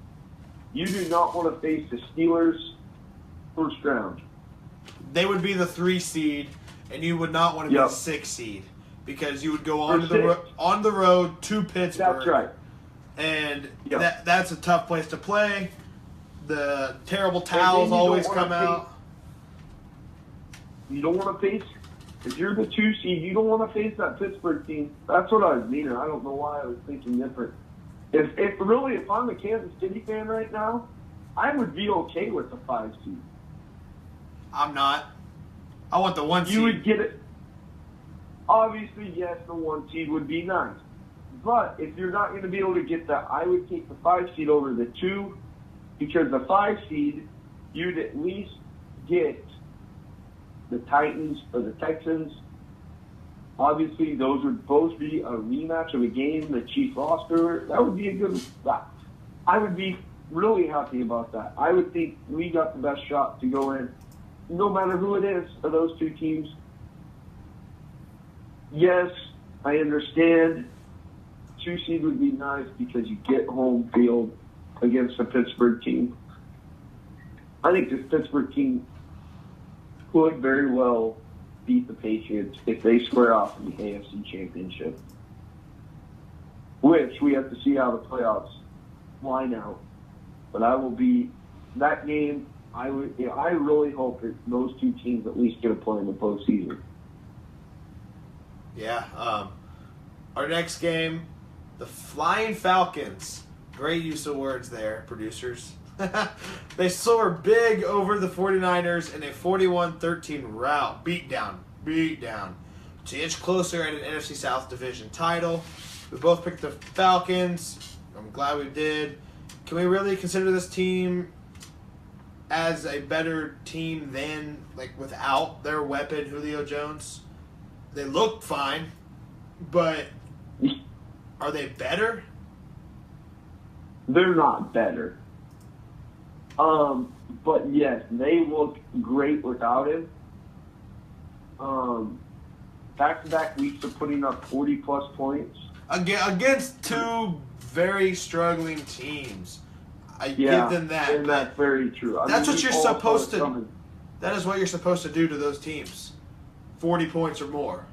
You do not want to face the Steelers first round. They would be the 3 seed, and you would not want to be the 6 seed because you would go on the road to Pittsburgh. That's right. And that's a tough place to play. The terrible towels always come out. You don't want to face, if you're the 2 seed, you don't want to face that Pittsburgh team. That's what I was meaning. I don't know why I was thinking different. If I'm a Kansas City fan right now, I would be okay with the 5 seed. I'm not. I want the 1 seed. You would get it. Obviously, yes, the 1 seed would be nice. But if you're not going to be able to get that, I would take the 5 seed over the 2, because the 5 seed, you'd at least get the Titans or the Texans. Obviously, those would both be a rematch of a game the Chiefs lost earlier. That would be a good spot. I would be really happy about that. I would think we got the best shot to go in, no matter who it is of those 2 teams. Yes, I understand 2 seed would be nice because you get home field against a Pittsburgh team. I think this Pittsburgh team could very well beat the Patriots if they square off in the AFC Championship, which we have to see how the playoffs line out. But that game, I really hope that those 2 teams at least get a play in the postseason. Yeah. Our next game, the Flying Falcons. Great use of words there, producers. They soared big over the 49ers in a 41-13 rout. Beatdown. To inch closer at an NFC South division title. We both picked the Falcons. I'm glad we did. Can we really consider this team as a better team than, without their weapon, Julio Jones? They look fine, but are they better? They're not better. But yes, they look great without him. Back-to-back weeks of putting up 40-plus points. Against 2 very struggling teams. I give them that. And that's very true. That's what you're supposed to. That is what you're supposed to do to those teams. 40 points or more.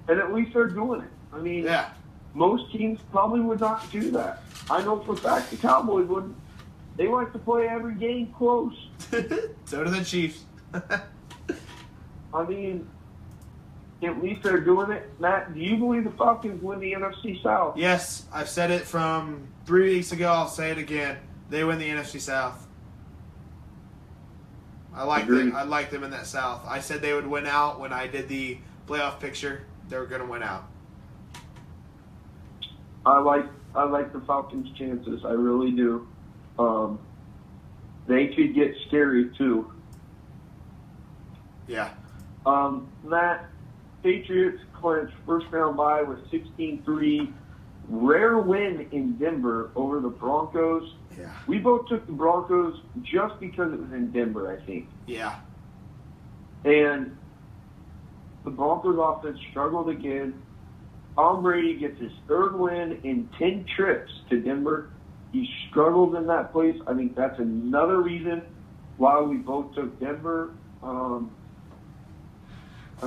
And at least they're doing it. I mean, Yeah. most teams probably would not do that. I know for a fact the Cowboys wouldn't. They like to play every game close. So do the Chiefs. I mean, at least they're doing it. Matt, do you believe the Falcons win the NFC South? Yes, I've said it from 3 weeks ago. I'll say it again. They win the NFC South. I like them in that South. I said they would win out when I did the playoff picture. They were going to win out. I like the Falcons' chances. I really do. They could get scary too. Yeah. Matt, Patriots clinched first round bye with 16-3. Rare win in Denver over the Broncos. Yeah. We both took the Broncos just because it was in Denver, I think. Yeah. And the Broncos offense struggled again. Tom Brady gets his third win in 10 trips to Denver. He struggled in that place. I think that's another reason why we both took Denver. I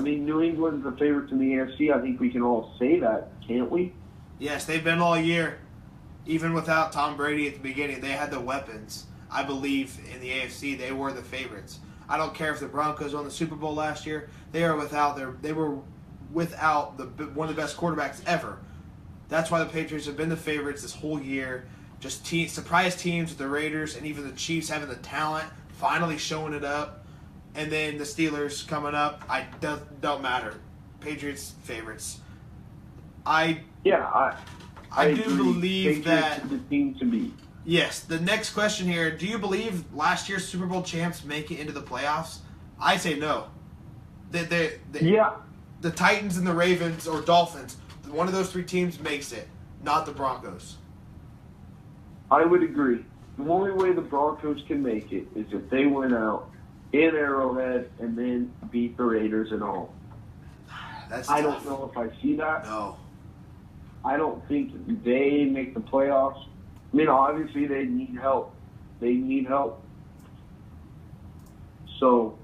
mean, New England's the favorite in the AFC. I think we can all say that, can't we? Yes, they've been all year. Even without Tom Brady at the beginning, they had the weapons. I believe in the AFC, they were the favorites. I don't care if the Broncos won the Super Bowl last year. They were without one of the best quarterbacks ever. That's why the Patriots have been the favorites this whole year. Just surprise teams with the Raiders and even the Chiefs having the talent, finally showing it up. And then the Steelers coming up. Don't matter. Patriots favorites. I do agree. believe Patriots that is the team to beat. Yes. The next question here: do you believe last year's Super Bowl champs make it into the playoffs? I say no. The Titans and the Ravens or Dolphins, one of those three teams makes it, not the Broncos. I would agree. The only way the Broncos can make it is if they win out in Arrowhead and then beat the Raiders and all. I don't know if I see that. No. I don't think they make the playoffs. I mean, obviously they need help. So,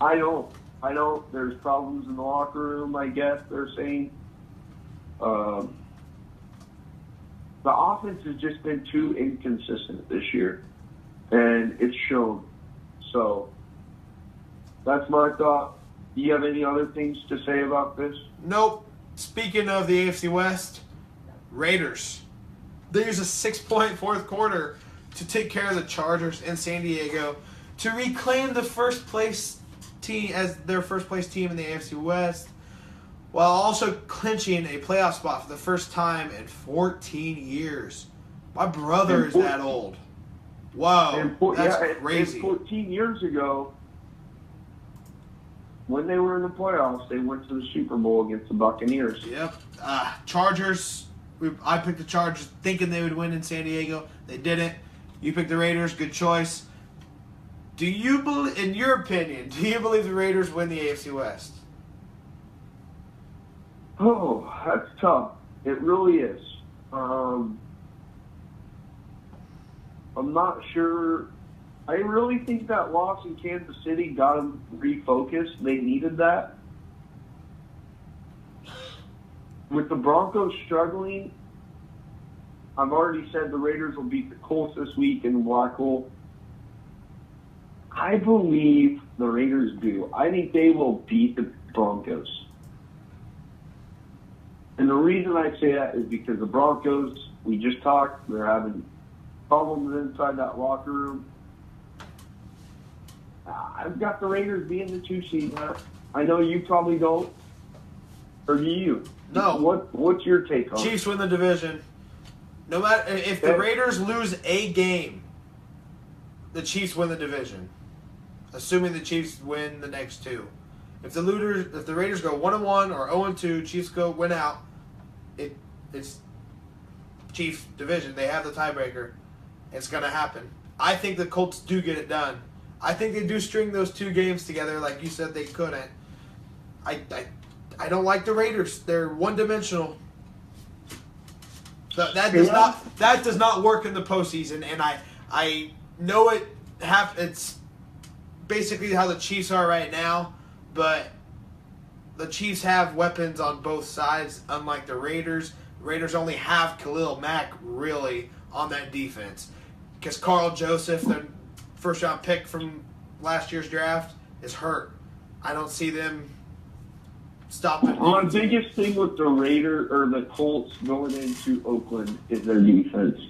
I don't. There's problems in the locker room, I guess they're saying. The offense has just been too inconsistent this year, and it's shown. So, that's my thought. Do you have any other things to say about this? Nope. Speaking of the AFC West, Raiders. They use a 6-point fourth quarter to take care of the Chargers in San Diego to reclaim the first place team as their first place team in the AFC West, while also clinching a playoff spot for the first time in 14 years. My brother is that old. Wow, that's crazy. And 14 years ago, when they were in the playoffs, they went to the Super Bowl against the Buccaneers. Yep. Chargers. I picked the Chargers thinking they would win in San Diego. They didn't. You picked the Raiders. Good choice. Do you believe, in your opinion, do you believe the Raiders win the AFC West? Oh, that's tough. It really is. I'm not sure. I really think that loss in Kansas City got them refocused. They needed that. With the Broncos struggling, I've already said the Raiders will beat the Colts this week in the Black Hole. I believe the Raiders do. I think they will beat the Broncos. And the reason I say that is because the Broncos, we just talked, they're having problems inside that locker room. I've got the Raiders being the 2 seed. I know you probably don't. Or do you? No. What's your take on it? Chiefs win the division. No matter if the Raiders lose a game, the Chiefs win the division. Assuming the Chiefs win the next 2. If the Raiders go 1-1 or 0-2, Chiefs win out. It's Chiefs division. They have the tiebreaker. It's gonna happen. I think the Colts do get it done. I think they do string those 2 games together, like you said they couldn't. I don't like the Raiders. They're one-dimensional. That does not work in the postseason, and I know it's basically how the Chiefs are right now, but the Chiefs have weapons on both sides, unlike the Raiders. The Raiders only have Khalil Mack, really, on that defense. Because Carl Joseph, their first-round pick from last year's draft, is hurt. I don't see them stopping. Well, the biggest thing with the Colts going into Oakland is their defense.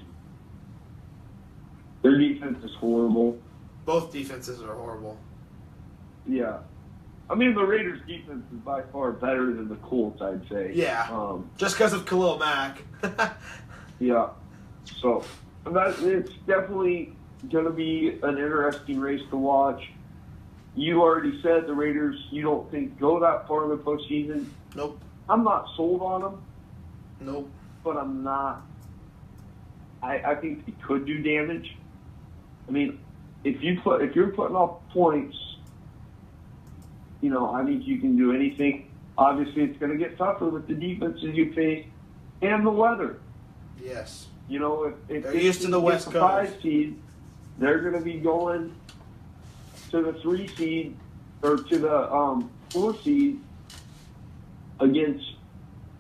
Their defense is horrible. Both defenses are horrible. Yeah. I mean, the Raiders' defense is by far better than the Colts, I'd say. Yeah. Just because of Khalil Mack. Yeah. So, it's definitely going to be an interesting race to watch. You already said the Raiders, you don't think go that far in the postseason. Nope. I'm not sold on them. Nope. But I'm not. I think they could do damage. I mean, if you're putting off points, I think you can do anything. Obviously, it's going to get tougher with the defenses you face and the weather. Yes. If they're used to the West Coast. 5 seed, they're going to be going to the 3 seed or to the 4 seed against.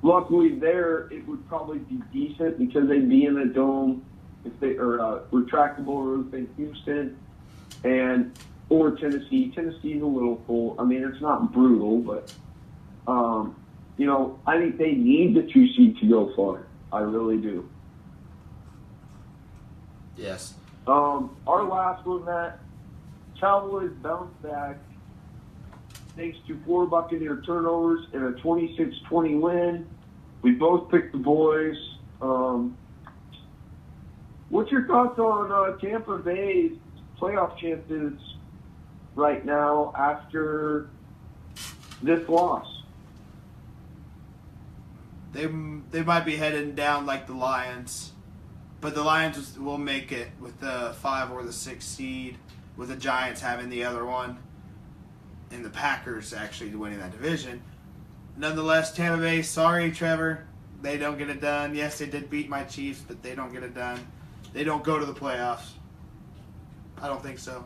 Luckily, there it would probably be decent because they'd be in a dome or a retractable roof in Houston or Tennessee. Tennessee's a little full. I mean, it's not brutal, but I think they need the 2 seed to go far. I really do. Yes. Our last one, Matt, Cowboys bounced back thanks to 4 Buccaneer turnovers and a 26-20 win. We both picked the boys. What's your thoughts on Tampa Bay's playoff chances right now after this loss? They might be heading down like the Lions, but the Lions will make it with the 5 or the 6 seed, with the Giants having the other one, and the Packers actually winning that division. Nonetheless, Tampa Bay, sorry, Trevor, they don't get it done. Yes, they did beat my Chiefs, but they don't get it done. They don't go to the playoffs. I don't think so.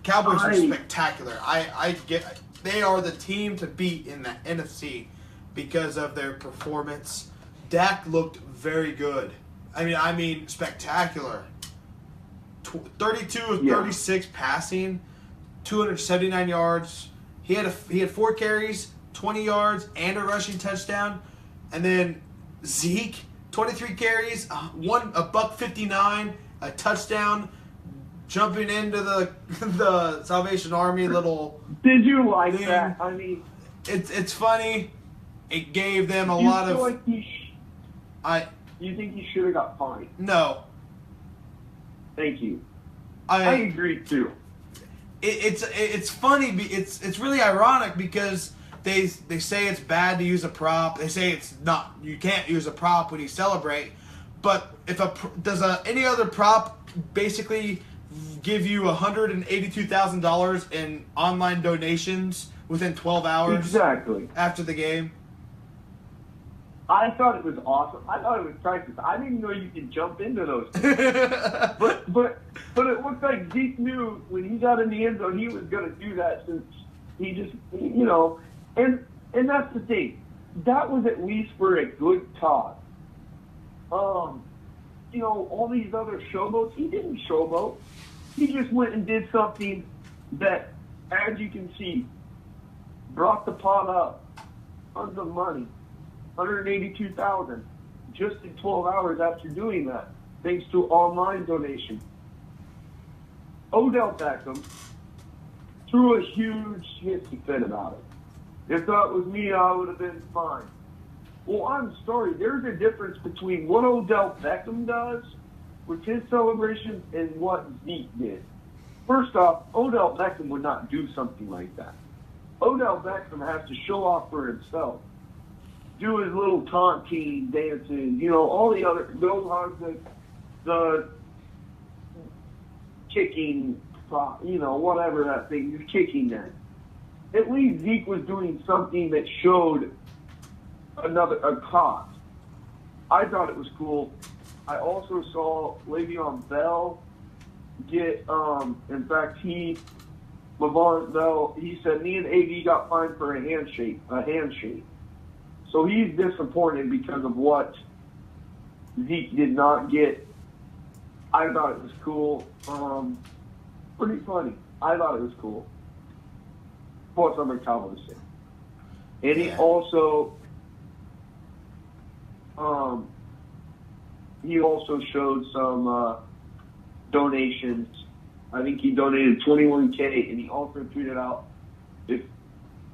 Cowboys are spectacular. I get they are the team to beat in the NFC because of their performance. Dak looked very good. I mean spectacular. 32 of 36 passing, 279 yards. He had 4 carries, 20 yards, and a rushing touchdown. And then Zeke, 23 carries, a buck 59, a touchdown, jumping into the Salvation Army little. Did you like thing. that? I mean, it's funny. It gave them a lot of. Like you think he should have got fined? No. Thank you. I agree too. It's funny. It's really ironic because they say it's bad to use a prop. They say it's not. You can't use a prop when you celebrate. But does any other prop basically give you $182,000 in online donations within 12 hours? Exactly. After the game. I thought it was awesome. I thought it was practice. I didn't know you could jump into those. but it looked like Zeke knew when he got in the end zone he was going to do that since he just and that's the thing. That was at least for a good cause. All these other showboats, he didn't showboat. He just went and did something that, as you can see, brought the pot up tons of money. $182,000 just in 12 hours after doing that, thanks to online donation. Odell Beckham threw a huge hissy fit about it. If that was me, I would have been fine. Well, I'm sorry. There's a difference between what Odell Beckham does with his celebrations and what Zeke did. First off, Odell Beckham would not do something like that. Odell Beckham has to show off for himself. Do his little taunting dances, all the other, those are the kicking, whatever that thing, he's kicking that. At least Zeke was doing something that showed a cause. I thought it was cool. I also saw Le'Veon Bell get, in fact, he Levon Bell, he said, me and AD got fined for a handshake. So he's disappointed because of what Zeke did not get. I thought it was cool. Pretty funny. I thought it was cool. Plus, I'm a Cowboys fan. And he also showed some donations. I think he donated $21K, and he also tweeted out, if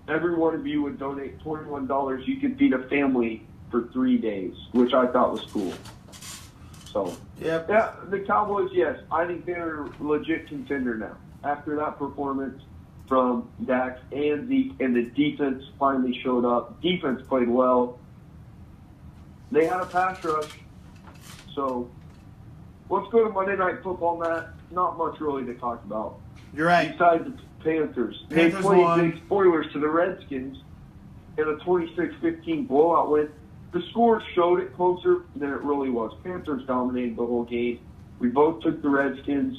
every one of you would donate $21, you could feed a family for 3 days, which I thought was cool. So, yeah, the Cowboys, yes, I think they're a legit contender now. After that performance from Dak and Zeke, and the defense finally showed up. Defense played well. They had a pass rush. So, let's go to Monday Night Football, Matt. Not much really to talk about. You're right. Besides the Panthers. They played big spoilers to the Redskins in a 26-15 blowout win. The score showed it closer than it really was. Panthers dominated the whole game. We both took the Redskins.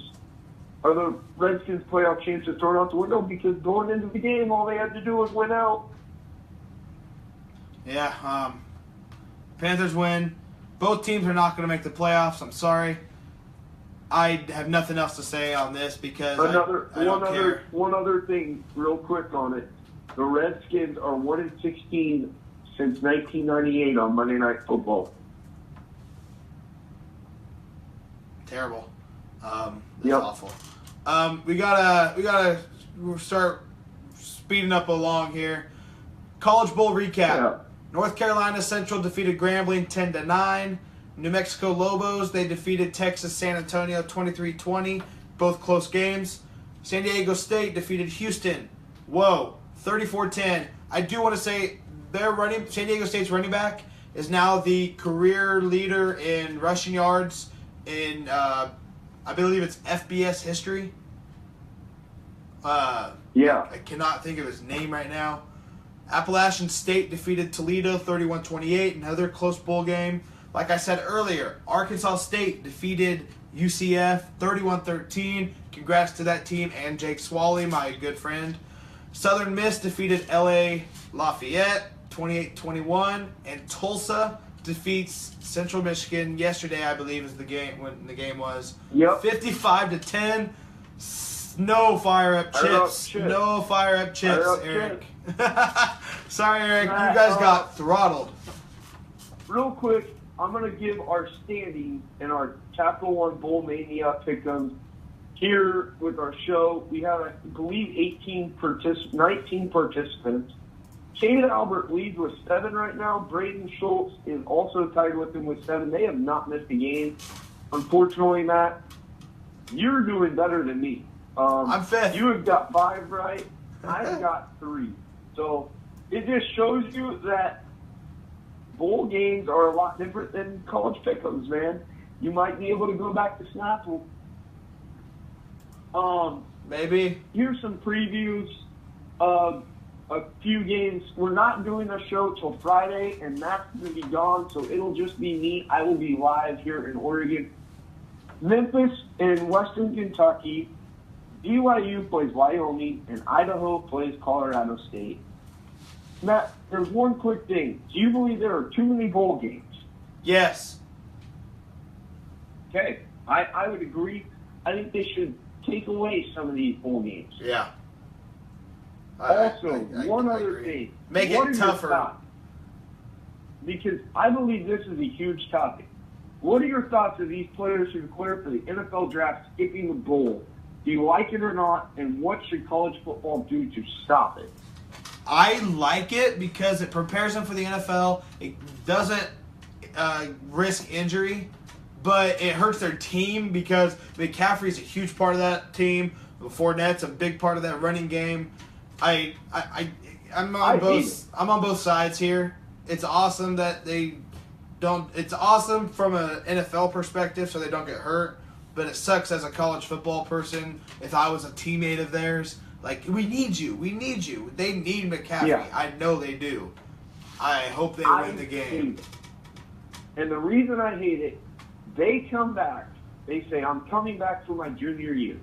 Are the Redskins' playoff chances thrown out the window? Because going into the game, all they had to do was win out. Yeah, Panthers win. Both teams are not going to make the playoffs. I'm sorry. I have nothing else to say on this because I don't care. One other thing, real quick on it. The Redskins are 1-16 since 1998 on Monday Night Football. Terrible. That's awful. We gotta start speeding up along here. College Bowl recap. Yeah. North Carolina Central defeated Grambling 10-9. New Mexico Lobos, they defeated Texas San Antonio 23-20. Both close games. San Diego State defeated Houston. 34-10. I do want to say San Diego State's running back is now the career leader in rushing yards in, I believe it's FBS history. I cannot think of his name right now. Appalachian State defeated Toledo 31-28, another close bowl game. Like I said earlier, Arkansas State defeated UCF 31-13. Congrats to that team and Jake Swally, my good friend. Southern Miss defeated LA Lafayette 28-21, and Tulsa defeats Central Michigan yesterday, I believe, is the game when the game was. 55-10. No fire up chips. No fire up chips, Eric. Sorry, Eric. You guys got throttled. Real quick, I'm going to give our standings and our Capital One Bowl Mania pick'ems here with our show. We have, I believe, 19 participants. Caden Albert leads with 7 right now. Braden Schultz is also tied with him with 7. They have not missed a game. Unfortunately, Matt, you're doing better than me. I'm 5th. You have got 5 right. I've got 3. So it just shows you that bowl games are a lot different than college pick'ems, man. You might be able to go back to Snapple. Maybe. Here's some previews of a few games. We're not doing a show till Friday, and Matt's going to be gone, so it'll just be me. I will be live here in Oregon. Memphis and Western Kentucky. BYU plays Wyoming, and Idaho plays Colorado State. Matt, there's one quick thing. Do you believe there are too many bowl games? Yes. Okay. I would agree. I think they should take away some of these bowl games. Yeah. One other thing. Make it tougher. Because I believe this is a huge topic. What are your thoughts of these players who declare for the NFL draft skipping the bowl? Do you like it or not? And what should college football do to stop it? I like it because it prepares them for the NFL. It doesn't risk injury, but it hurts their team because McCaffrey's a huge part of that team. Fournette's a big part of that running game. I'm on both sides here. It's awesome that they don't. It's awesome from an NFL perspective, so they don't get hurt. But it sucks as a college football person. If I was a teammate of theirs, like, we need you. They need McCaffrey. Yeah. I know they do. I hope they win the game. And the reason I hate it, they come back. They say, I'm coming back for my junior year.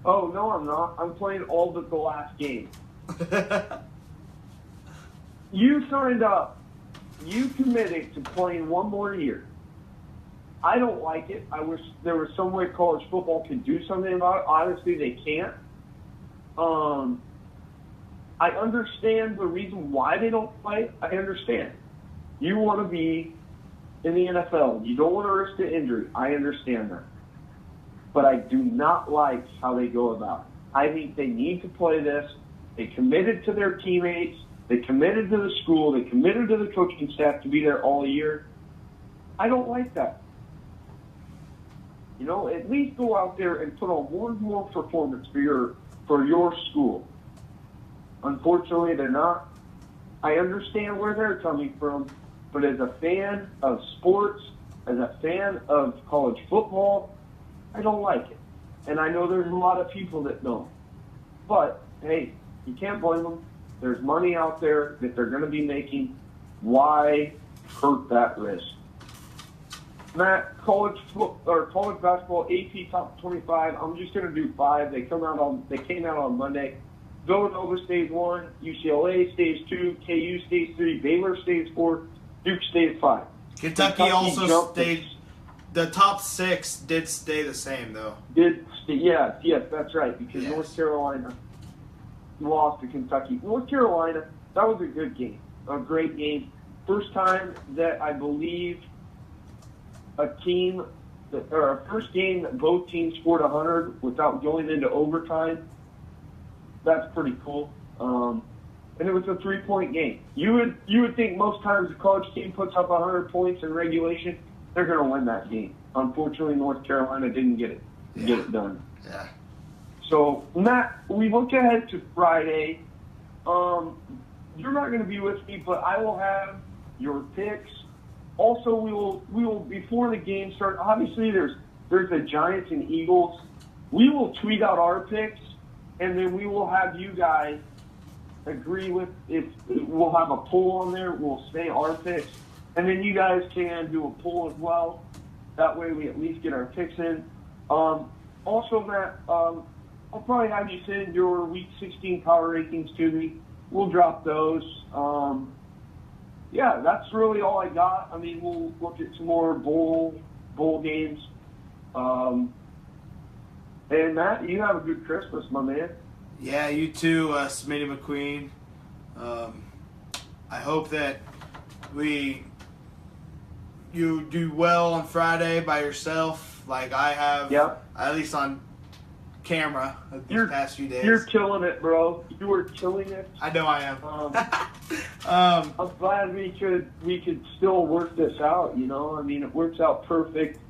Oh, no, I'm not. I'm playing all but the last game. You signed up. You committed to playing one more year. I don't like it. I wish there was some way college football could do something about it. Honestly, they can't. I understand the reason why they don't play. I understand. You want to be in the NFL. You don't want to risk the injury. I understand that. But I do not like how they go about it. I think they need to play this. They committed to their teammates. They committed to the school. They committed to the coaching staff to be there all year. I don't like that. You know, at least go out there and put on one more performance for your school. Unfortunately, they're not. I understand where they're coming from, but as a fan of sports, as a fan of college football, I don't like it. And I know there's a lot of people that don't. But, hey, you can't blame them. There's money out there that they're going to be making. Why hurt that risk? Matt, college basketball AP top 25. I'm just going to do 5. They came out on Monday. Villanova stays 1, UCLA stays 2, KU stays 3, Baylor stays 4, Duke stays 5. Kentucky also stayed. The top 6 did stay the same, though. Yes, that's right, because yes. North Carolina lost to Kentucky. North Carolina, that was a good game, a great game. First time that I believe first game that both teams scored 100 without going into overtime. That's pretty cool. And it was a 3-point game. You would think most times the college team puts up 100 points in regulation, they're going to win that game. Unfortunately, North Carolina didn't get it done. Yeah. So, Matt, we look ahead to Friday. You're not going to be with me, but I will have your picks. Also, we will before the game starts. Obviously, there's the Giants and Eagles. We will tweet out our picks, and then we will have you guys agree with if we'll have a poll on there. We'll say our picks, and then you guys can do a poll as well. That way, we at least get our picks in. Also, Matt, I'll probably have you send your Week 16 power rankings to me. We'll drop those. Yeah, that's really all I got. I mean, we'll look at some more bowl games. And Matt, you have a good Christmas, my man. Yeah, you too, Smitty McQueen. I hope that you do well on Friday by yourself, like I have. Yep. At least on camera these past few days. You're killing it, bro. You are killing it. I know I am. I'm glad we could still work this out. You know, I mean, it works out perfect.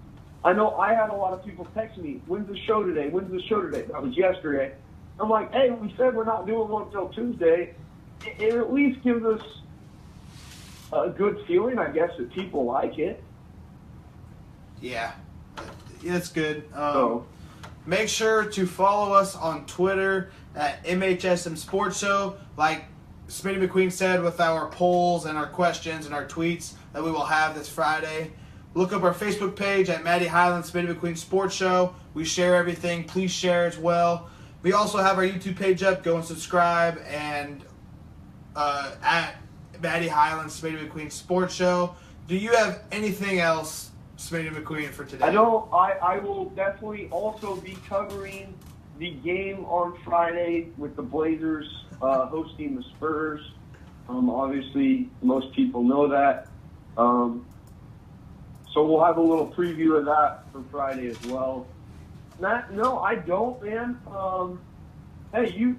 I know I had a lot of people text me, "When's the show today? When's the show today?" That was yesterday. I'm like, "Hey, we said we're not doing one until Tuesday." It at least gives us a good feeling, I guess, that people like it. Yeah, it's good. Make sure to follow us on Twitter at MHSM Sports Show. Like Smitty McQueen said, with our polls and our questions and our tweets that we will have this Friday. Look up our Facebook page at Matty Highland Smitty McQueen Sports Show. We share everything. Please share as well. We also have our YouTube page up. Go and subscribe. And at Matty Highland Smitty McQueen Sports Show. Do you have anything else, Smitty McQueen, for today? I don't. I will definitely also be covering the game on Friday with the Blazers hosting the Spurs. Obviously, most people know that. So we'll have a little preview of that for Friday as well. Matt, no, I don't, man. Hey, you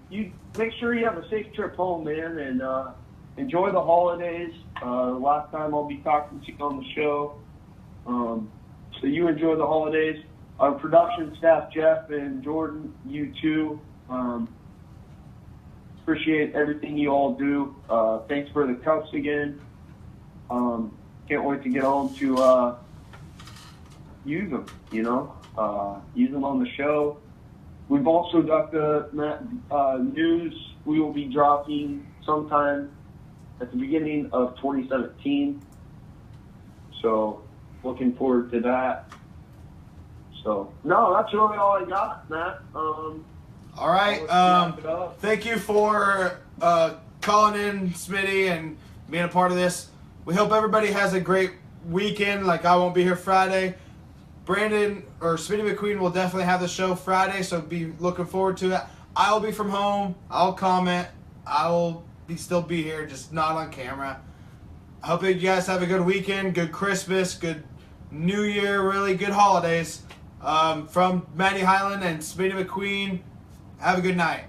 make sure you have a safe trip home, man, and enjoy the holidays. Last time I'll be talking to you on the show. So you enjoy the holidays. Our production staff, Jeff and Jordan, you too. Appreciate everything you all do. Thanks for the cups again. Can't wait to get home to use them, use them on the show. We've also got the news we will be dropping sometime at the beginning of 2017. So looking forward to that. So, no, that's really all I got, Matt. All right. Wrap it up. Thank you for calling in, Smitty, and being a part of this. We hope everybody has a great weekend. Like, I won't be here Friday. Brandon or Smitty McQueen will definitely have the show Friday, so be looking forward to it. I'll be from home. I'll comment. I will still be here, just not on camera. I hope that you guys have a good weekend, good Christmas, good New Year, really good holidays. From Matty Highland and Smitty McQueen, have a good night.